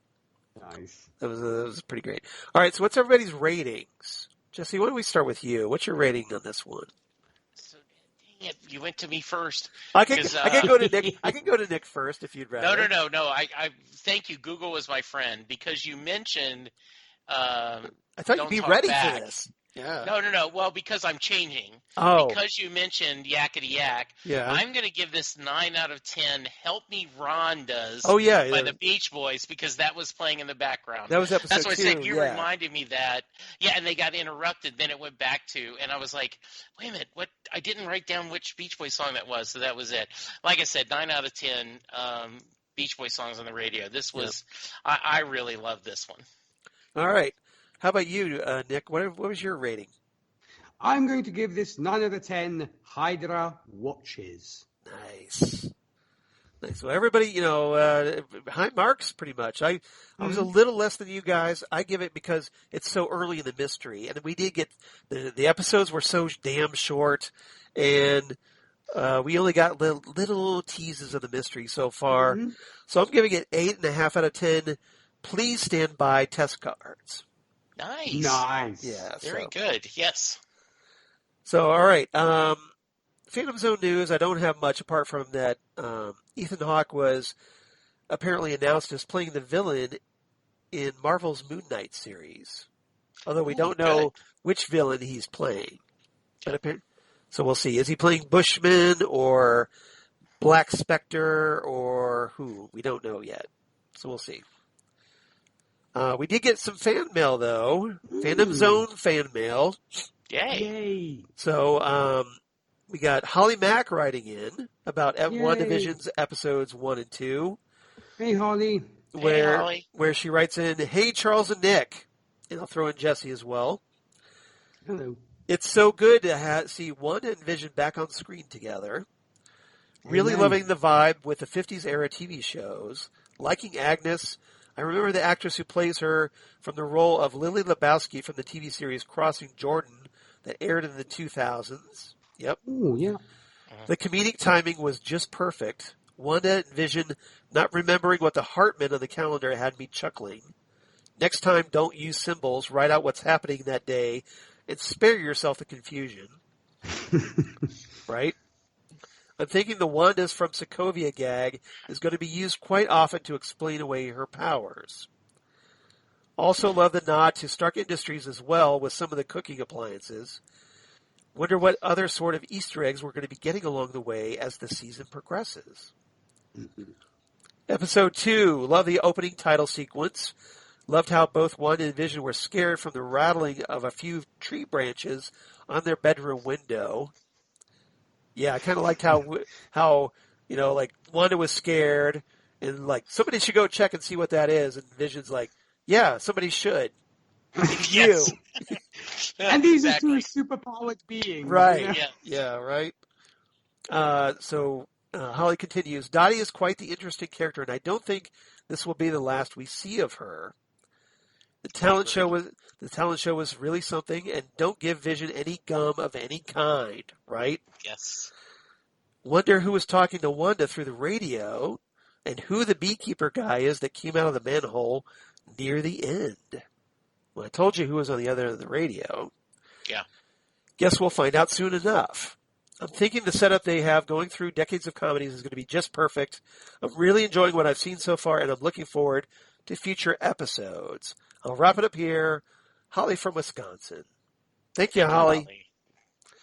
Nice. That was pretty great. All right, so what's everybody's ratings? Jesse, why don't we start with you? What's your rating on this one? So, dang it, you went to me first. I can go to Nick. I can go to Nick first if you'd rather. No. I thank you. Google was my friend because you mentioned. I thought you'd be ready for this. Yeah. No. Well, because I'm changing. Oh. Because you mentioned Yakety Yak. Yeah. I'm going to give this 9 out of 10. Help Me Rondas. Oh, yeah. By the Beach Boys because that was playing in the background. That was episode 2. That's what I said. You reminded me that. Yeah, and they got interrupted. Then it went back to, and I was like, wait a minute, what? I didn't write down which Beach Boys song that was, so that was it. Like I said, 9 out of 10 Beach Boys songs on the radio. This was, I really love this one. All right. How about you, Nick? What was your rating? I'm going to give this 9 out of 10 Hydra watches. Nice. Nice. Well, everybody, high marks pretty much. I was a little less than you guys. I give it because it's so early in the mystery, and we did get the episodes were so damn short, and we only got little teases of the mystery so far. Mm-hmm. So I'm giving it 8.5 out of 10. Please stand by test cards. Nice. Yeah. Very good. Yes. So all right. Phantom Zone news, I don't have much apart from that Ethan Hawke was apparently announced as playing the villain in Marvel's Moon Knight series. Although we don't know which villain he's playing. But so we'll see. Is he playing Bushman or Black Spectre or who? We don't know yet. So we'll see. We did get some fan mail, though. Phantom Zone fan mail. Yay. So, we got Holly Mack writing in about WandaVision's episodes 1 and 2. Hey, Holly. Where she writes in, "Hey, Charles and Nick." And I'll throw in Jesse as well. Hello. It's so good to see Wanda and Vision back on screen together. Really loving the vibe with the 50s era TV shows. Liking Agnes. I remember the actress who plays her from the role of Lily Lebowski from the TV series Crossing Jordan that aired in the 2000s. Yep. Oh, yeah. The comedic timing was just perfect. Wanda and Vision not remembering what the heart meant on the calendar had me chuckling. Next time, don't use symbols. Write out what's happening that day and spare yourself the confusion. Right? I'm thinking the Wanda's from Sokovia gag is going to be used quite often to explain away her powers. Also love the nod to Stark Industries as well with some of the cooking appliances. Wonder what other sort of Easter eggs we're going to be getting along the way as the season progresses. Episode 2, love the opening title sequence. Loved how both Wanda and Vision were scared from the rattling of a few tree branches on their bedroom window. Yeah, I kind of liked how like Wanda was scared and like somebody should go check and see what that is, and Vision's like, yeah, somebody should. You. And these are two superpowered beings. Right. You know? Yeah, right. So Holly continues, Dottie is quite the interesting character, and I don't think this will be the last we see of her. The talent show was really something, and don't give Vision any gum of any kind, right? Yes. Wonder who was talking to Wanda through the radio, and who the beekeeper guy is that came out of the manhole near the end. Well, I told you who was on the other end of the radio. Yeah. Guess we'll find out soon enough. I'm thinking the setup they have going through decades of comedies is going to be just perfect. I'm really enjoying what I've seen so far, and I'm looking forward to future episodes. I'll wrap it up here. Holly from Wisconsin. Thank you, Holly.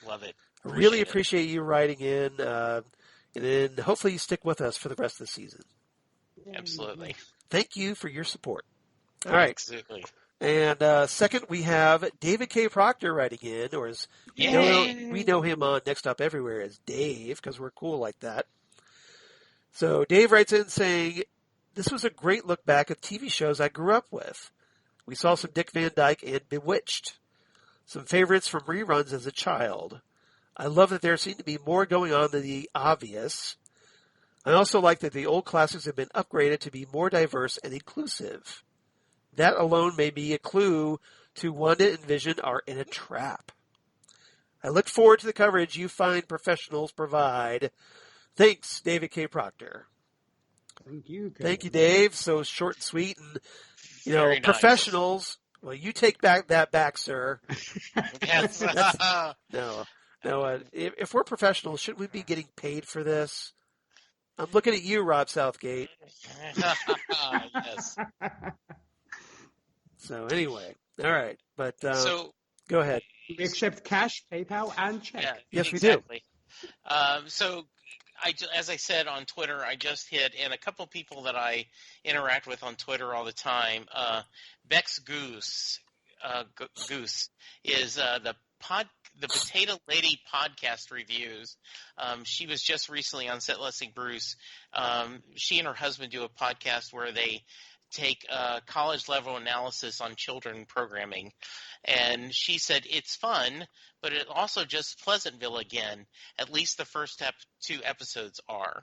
Love it. Really appreciate you writing in, and then hopefully you stick with us for the rest of the season. Absolutely. Thank you for your support. All right. Absolutely. And second, we have David K. Proctor writing in, or as we know him on Next Up Everywhere as Dave, because we're cool like that. So Dave writes in saying, this was a great look back at TV shows I grew up with. We saw some Dick Van Dyke and Bewitched. Some favorites from reruns as a child. I love that there seemed to be more going on than the obvious. I also like that the old classics have been upgraded to be more diverse and inclusive. That alone may be a clue to Wanda and Vision are in a trap. I look forward to the coverage you fine professionals provide. Thanks, David K. Proctor. Thank you. Thank you, Dave. So short and sweet, and Very professionals. Nice. Well, you take that back, sir. Yes. No. If we're professionals, shouldn't we be getting paid for this? I'm looking at you, Rob Southgate. Yes. So anyway, all right, but so go ahead. We accept cash, PayPal, and check. Yeah, yes, exactly. We do. So, as I said on Twitter, I just hit, and a couple of people that I interact with on Twitter all the time, Bex Goose is the Potato Lady podcast reviews. She was just recently on Set Listing Bruce. She and her husband do a podcast where they take college-level analysis on children programming. And she said it's fun, but it also just Pleasantville again. At least the first two episodes are.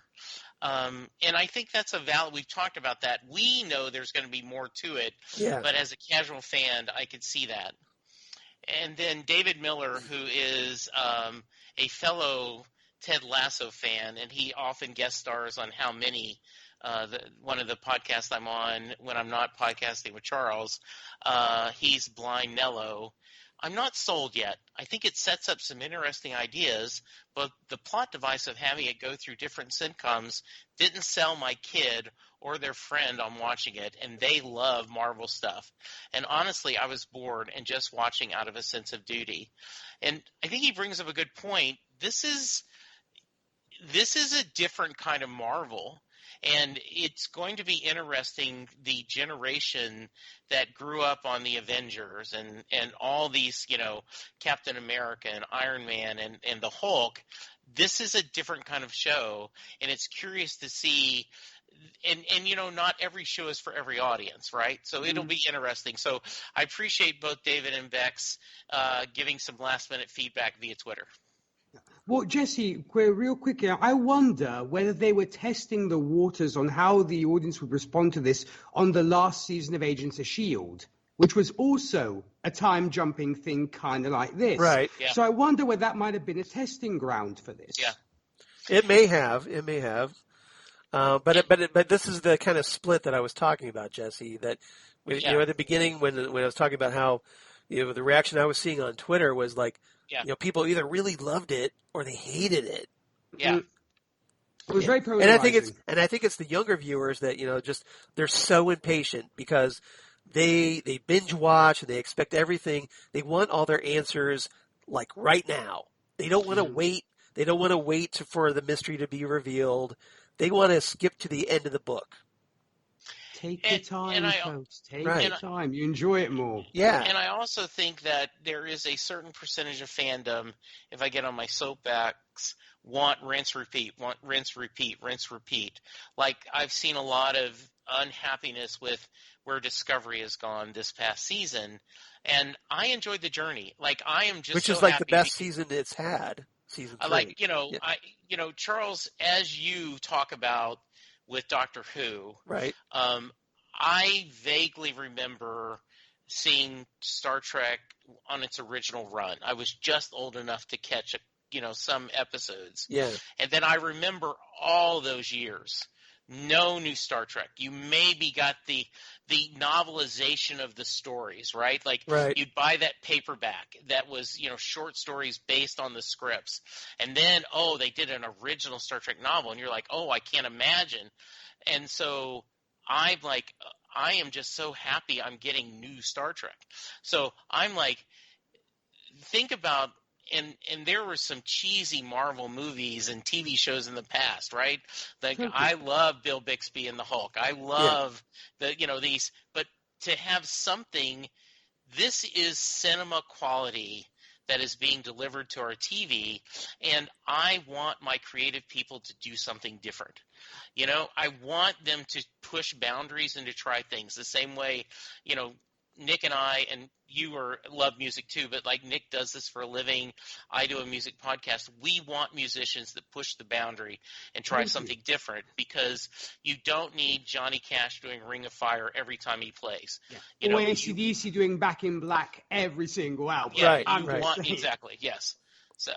And I think that's a valid. We've talked about that. We know there's going to be more to it, Yeah. but as a casual fan, I could see that. And then David Miller, who is a fellow Ted Lasso fan, and he often guest stars on How Many, one of the podcasts I'm on when I'm not podcasting with Charles. He's Blind Nello. I'm not sold yet. I think it sets up some interesting ideas, but the plot device of having it go through different sitcoms didn't sell my kid or their friend on watching it, and they love Marvel stuff. And honestly, I was bored and just watching out of a sense of duty. And I think he brings up a good point. This is a different kind of Marvel. And it's going to be interesting, the generation that grew up on the Avengers and all these, Captain America and Iron Man and the Hulk. This is a different kind of show, and it's curious to see. And not every show is for every audience, right? So it'll be interesting. So I appreciate both David and Bex giving some last-minute feedback via Twitter. Well, Jesse, real quickly, I wonder whether they were testing the waters on how the audience would respond to this on the last season of Agents of S.H.I.E.L.D., which was also a time-jumping thing kind of like this. Right. Yeah. So I wonder whether that might have been a testing ground for this. Yeah. It may have. But this is the kind of split that I was talking about, Jesse, that at the beginning when I was talking about how the reaction I was seeing on Twitter was like, people either really loved it or they hated it. Yeah. It was very polarizing. And I think it's the younger viewers that, just they're so impatient because they binge watch and they expect everything. They want all their answers like right now. They don't want to wait. They don't want to wait for the mystery to be revealed. They want to skip to the end of the book. Take your time, folks. Take your time. You enjoy it more. Yeah. And I also think that there is a certain percentage of fandom, if I get on my soapbox, want rinse, repeat, want rinse, repeat, rinse, repeat. Like I've seen a lot of unhappiness with where Discovery has gone this past season, and I enjoyed the journey. Like I am just which so is like happy the best season it's had. Season 3. Like Charles, as you talk about with Doctor Who, right? I vaguely remember seeing Star Trek on its original run. I was just old enough to catch some episodes. Yeah. And then I remember all those years. No new Star Trek. You maybe got the novelization of the stories, right? Like you'd buy that paperback that was, short stories based on the scripts. And then, they did an original Star Trek novel. And you're like, I can't imagine. And so I'm like, I am just so happy I'm getting new Star Trek. So I'm like, think about, and there were some cheesy Marvel movies and TV shows in the past, right? Like I love Bill Bixby and the Hulk. I love these, but to have something, this is cinema quality that is being delivered to our TV, and I want my creative people to do something different. I want them to push boundaries and to try things the same way, Nick and I, and you love music too, but like Nick does this for a living. I do a music podcast. We want musicians that push the boundary and try something different, because you don't need Johnny Cash doing Ring of Fire every time he plays. Yeah. Or AC/DC doing Back in Black every single album. Yeah, exactly. Yes. So.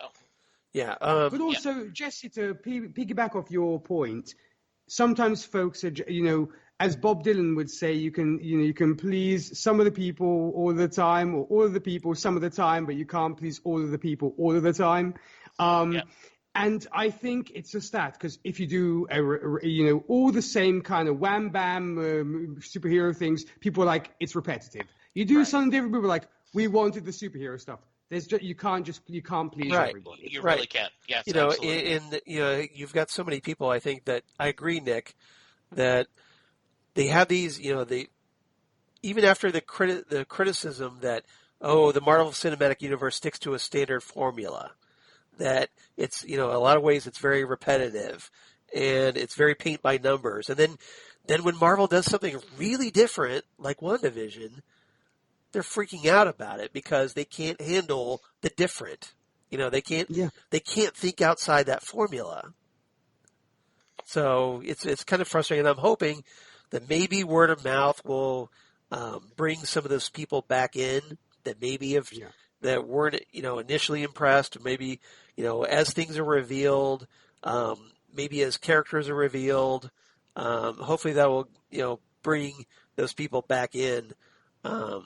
Yeah. But also, Jesse, to piggyback off your point, sometimes folks are, as Bob Dylan would say, you can please some of the people all the time, or all of the people some of the time, but you can't please all of the people all of the time. And I think it's just that, because if you do, all the same kind of wham bam superhero things, people are like, it's repetitive. You do something different, people are like, we wanted the superhero stuff. You can't please everybody. You really can't. Yes, you've got so many people. I think that I agree, Nick, that they have these. Even after the criticism that the Marvel Cinematic Universe sticks to a standard formula, that it's a lot of ways it's very repetitive and it's very paint by numbers. And then when Marvel does something really different, like WandaVision, they're freaking out about it because they can't handle the different. They can't think outside that formula. So it's kind of frustrating. And I'm hoping that maybe word of mouth will bring some of those people back in that maybe that weren't initially impressed, or maybe as things are revealed, maybe as characters are revealed, hopefully that will bring those people back in. So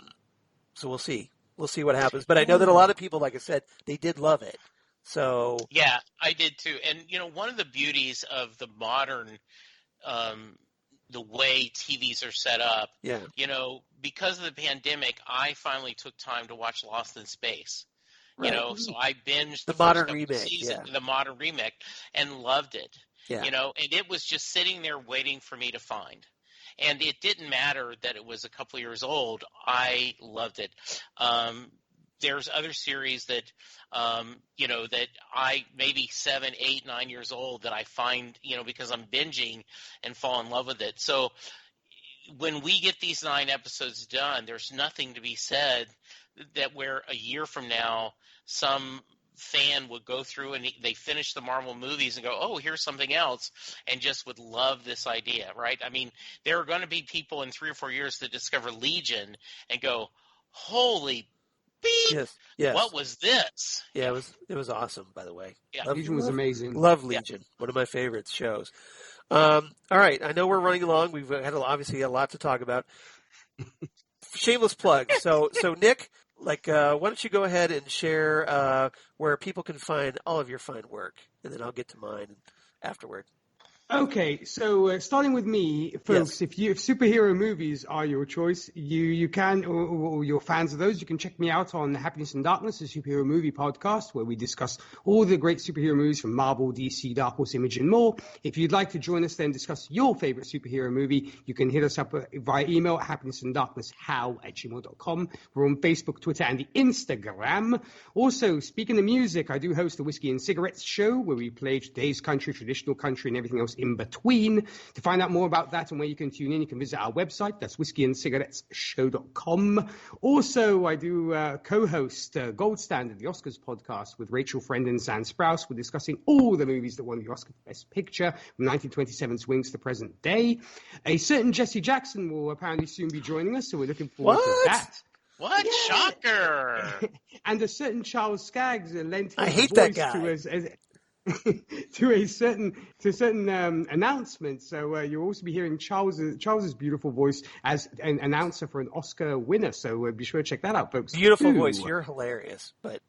we'll see. We'll see what happens. But I know that a lot of people, like I said, they did love it. So yeah, I did too. And one of the beauties of the modern, the way TVs are set up, because of the pandemic, I finally took time to watch Lost in Space. Right. So I binged the first modern couple remake, seasons, the modern remake, and loved it. Yeah. And it was just sitting there waiting for me to find. And it didn't matter that it was a couple years old. I loved it. There's other series that, that I maybe 7, 8, 9 years old that I find, because I'm binging and fall in love with it. So when we get these 9 episodes done, there's nothing to be said that where a year from now some fan would go through and they finish the Marvel movies and go, oh, here's something else, and just would love this idea, right? I mean, there are going to be people in 3 or 4 years that discover Legion and go, holy beep, yes. what was this? Yeah, it was awesome, by the way. Yeah. Legion was amazing. Love Legion, one of my favorite shows. All right, I know we're running along. We've had obviously a lot to talk about. Shameless plug. So Nick, why don't you go ahead and share where people can find all of your fine work, and then I'll get to mine afterward. Okay, so starting with me, folks, Yes. if superhero movies are your choice, you can, or you're fans of those, you can check me out on Happiness and Darkness, a superhero movie podcast, where we discuss all the great superhero movies from Marvel, DC, Dark Horse, Image, and more. If you'd like to join us then discuss your favorite superhero movie, you can hit us up via email at happinessanddarknesshow@gmail.com. We're on Facebook, Twitter, and the Instagram. Also, speaking of music, I do host the Whiskey and Cigarettes show, where we play today's country, traditional country, and everything else in between. To find out more about that and where you can tune in, you can visit our website. That's whiskeyandcigarettesshow.com. Also, I do co-host Gold Standard, the Oscars podcast, with Rachel Friend and Zan Sprouse. We're discussing all the movies that won the Oscar for Best Picture from 1927 swings to the present day. A certain Jesse Jackson will apparently soon be joining us, so we're looking forward to that. What? Yeah. Shocker! And a certain Charles Skaggs lent his hate voice that guy. to us to certain announcement. So you'll also be hearing Charles's beautiful voice as an announcer for an Oscar winner. So be sure to check that out, folks. Beautiful voice. You're hilarious, but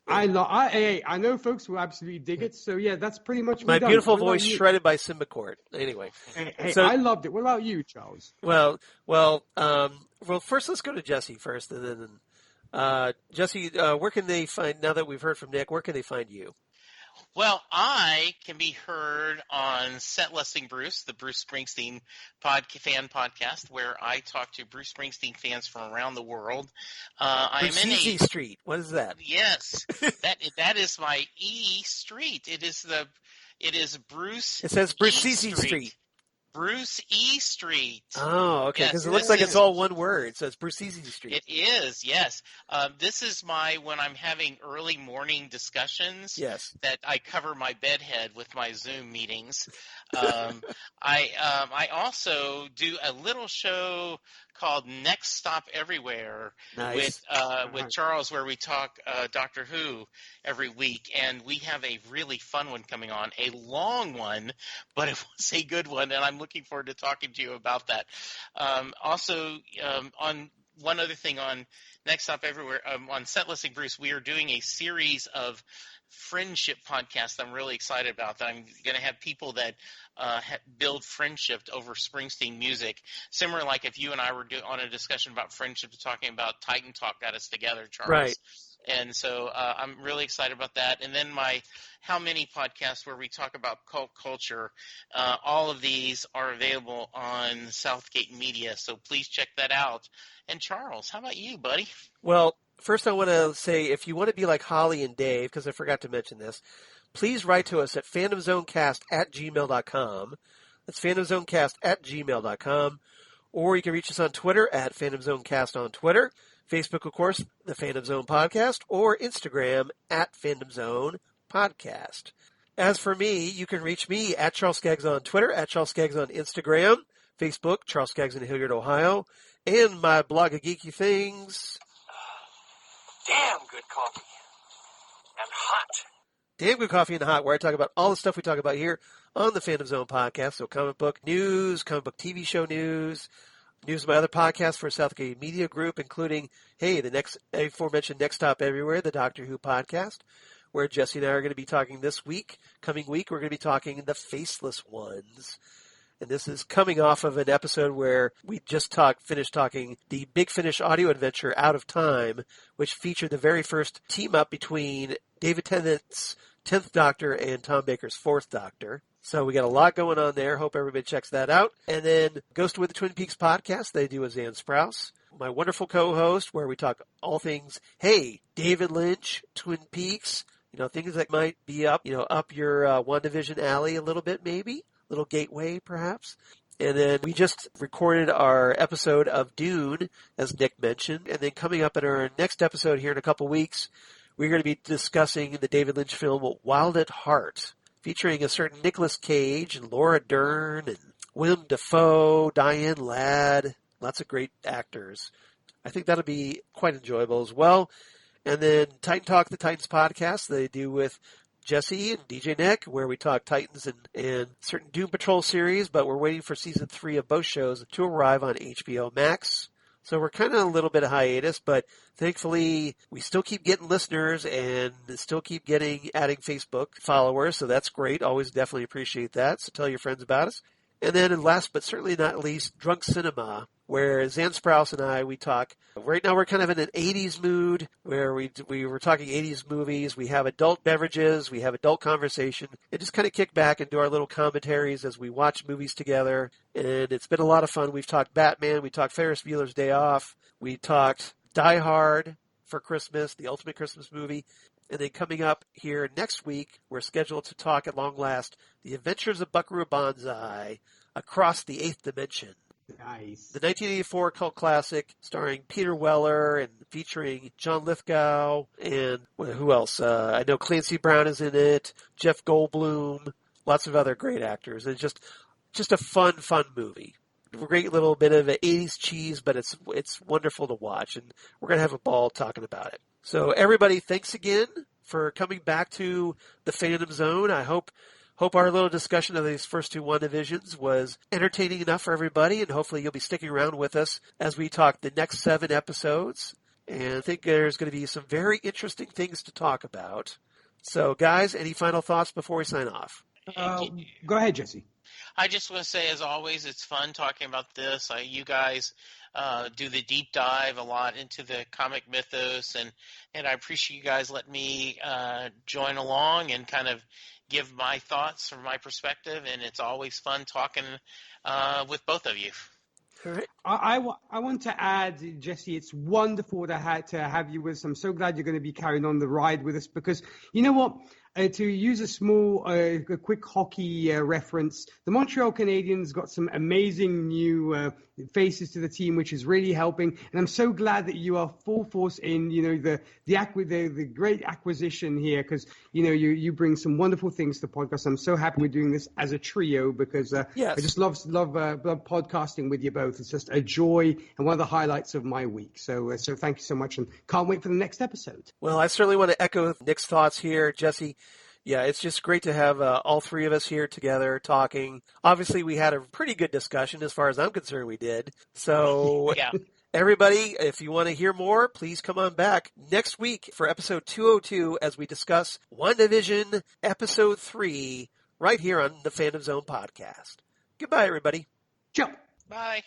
I know folks will absolutely dig it. So yeah, that's pretty much my beautiful voice shredded by Symbicort. Anyway, so I loved it. What about you, Charles? Well, first let's go to Jesse first, and then Jesse, where can they find? Now that we've heard from Nick, where can they find you? Well, I can be heard on Set Listing Bruce, the Bruce Springsteen fan podcast, where I talk to Bruce Springsteen fans from around the world. I'm in Street. What is that? Yes, that is my E Street. It is Bruce. It says Bruce Street. Bruce E. Street. Oh, okay, because yes, it looks like it's all one word, so it's Bruce E. Street. It is, yes. This is when I'm having early morning discussions. Yes. That I cover my bedhead with my Zoom meetings. I also do a little show called Next Stop Everywhere. Nice. with Charles, where we talk Doctor Who every week, and we have a really fun one coming on, a long one, but it was a good one, and I'm looking forward to talking to you about that. Also, on one other thing on Next Stop Everywhere, on Set Listing Bruce, we are doing a series of friendship podcasts I'm really excited about, that I'm going to have people that build friendship over Springsteen music, similar like if you and I were on a discussion about friendship, talking about Titan Talk got us together, Charles. Right. And so I'm really excited about that. And then my How Many podcast, where we talk about cult culture. All of these are available on Southgate Media, so please check that out. And Charles, how about you, buddy? Well, first I want to say, if you want to be like Holly and Dave, because I forgot to mention this, please write to us at phantomzonecast@gmail.com. That's phantomzonecast@gmail.com. Or you can reach us on Twitter at phantomzonecast on Twitter. Facebook, of course, the Phantom Zone Podcast, or Instagram at Phantom Zone Podcast. As for me, you can reach me at Charles Skaggs on Twitter, at Charles Skaggs on Instagram, Facebook, Charles Skaggs in Hilliard, Ohio, and my blog of geeky things. Damn good coffee. And hot. Damn Good Coffee and Hot, where I talk about all the stuff we talk about here on the Phantom Zone podcast. So comic book news, comic book TV show news of my other podcasts for South Canadian Media Group, including, the aforementioned Next Stop Everywhere, the Doctor Who podcast, where Jesse and I are going to be talking coming week, we're going to be talking The Faceless Ones. And this is coming off of an episode where we just finished talking the Big Finish audio adventure Out of Time, which featured the very first team-up between David Tennant's 10th Doctor and Tom Baker's 4th Doctor. So we got a lot going on there. Hope everybody checks that out. And then Ghost with the Twin Peaks podcast they do with Zan Sprouse, my wonderful co-host, where we talk all things, David Lynch, Twin Peaks, things that might be up your WandaVision alley a little bit maybe. Little gateway, perhaps. And then we just recorded our episode of Dune, as Nick mentioned. And then coming up in our next episode here in a couple weeks, we're going to be discussing the David Lynch film Wild at Heart, featuring a certain Nicolas Cage and Laura Dern and Willem Dafoe, Diane Ladd, lots of great actors. I think that'll be quite enjoyable as well. And then Titan Talk, the Titans podcast, they do with Jesse and DJ Nick, where we talk Titans and certain Doom Patrol series, but we're waiting for season 3 of both shows to arrive on HBO Max. So we're kind of a little bit of hiatus, but thankfully we still keep getting listeners and still keep adding Facebook followers, so that's great. Always definitely appreciate that. So tell your friends about us. And then last but certainly not least, Drunk Cinema, where Zan Sprouse and I, we talk. Right now we're kind of in an 80s mood where we were talking 80s movies. We have adult beverages. We have adult conversation. And just kind of kick back and do our little commentaries as we watch movies together. And it's been a lot of fun. We've talked Batman. We talked Ferris Bueller's Day Off. We talked Die Hard for Christmas, the ultimate Christmas movie. And then coming up here next week, we're scheduled to talk at long last The Adventures of Buckaroo Banzai Across the Eighth Dimension. Nice. The 1984 cult classic starring Peter Weller and featuring John Lithgow and who else? I know Clancy Brown is in it, Jeff Goldblum, lots of other great actors. And just a fun movie. A great little bit of 80s cheese, but it's wonderful to watch, and we're going to have a ball talking about it. So everybody, thanks again for coming back to the Phantom Zone. I hope our little discussion of these first 2 WandaVisions was entertaining enough for everybody, and hopefully you'll be sticking around with us as we talk the next 7 episodes. And I think there's going to be some very interesting things to talk about. So, guys, any final thoughts before we sign off? Go ahead, Jesse. I just want to say, as always, it's fun talking about this. You guys do the deep dive a lot into the comic mythos, and I appreciate you guys letting me join along and kind of give my thoughts from my perspective, and it's always fun talking with both of you. All right. I want to add, Jesse, it's wonderful to have you with us. I'm so glad you're going to be carrying on the ride with us because, you know what? To use a quick hockey reference, the Montreal Canadiens got some amazing new faces to the team, which is really helping. And I'm so glad that you are full force in, the great acquisition here, because you bring some wonderful things to the podcast. I'm so happy we're doing this as a trio because yes. I just love podcasting with you both. It's just a joy and one of the highlights of my week. So thank you so much, and can't wait for the next episode. Well, I certainly want to echo Nick's thoughts here, Jesse. Yeah, it's just great to have all 3 of us here together talking. Obviously, we had a pretty good discussion as far as I'm concerned we did. So, Yeah. Everybody, if you want to hear more, please come on back next week for episode 202 as we discuss WandaVision episode 3 right here on the Phantom Zone podcast. Goodbye, everybody. Ciao. Bye.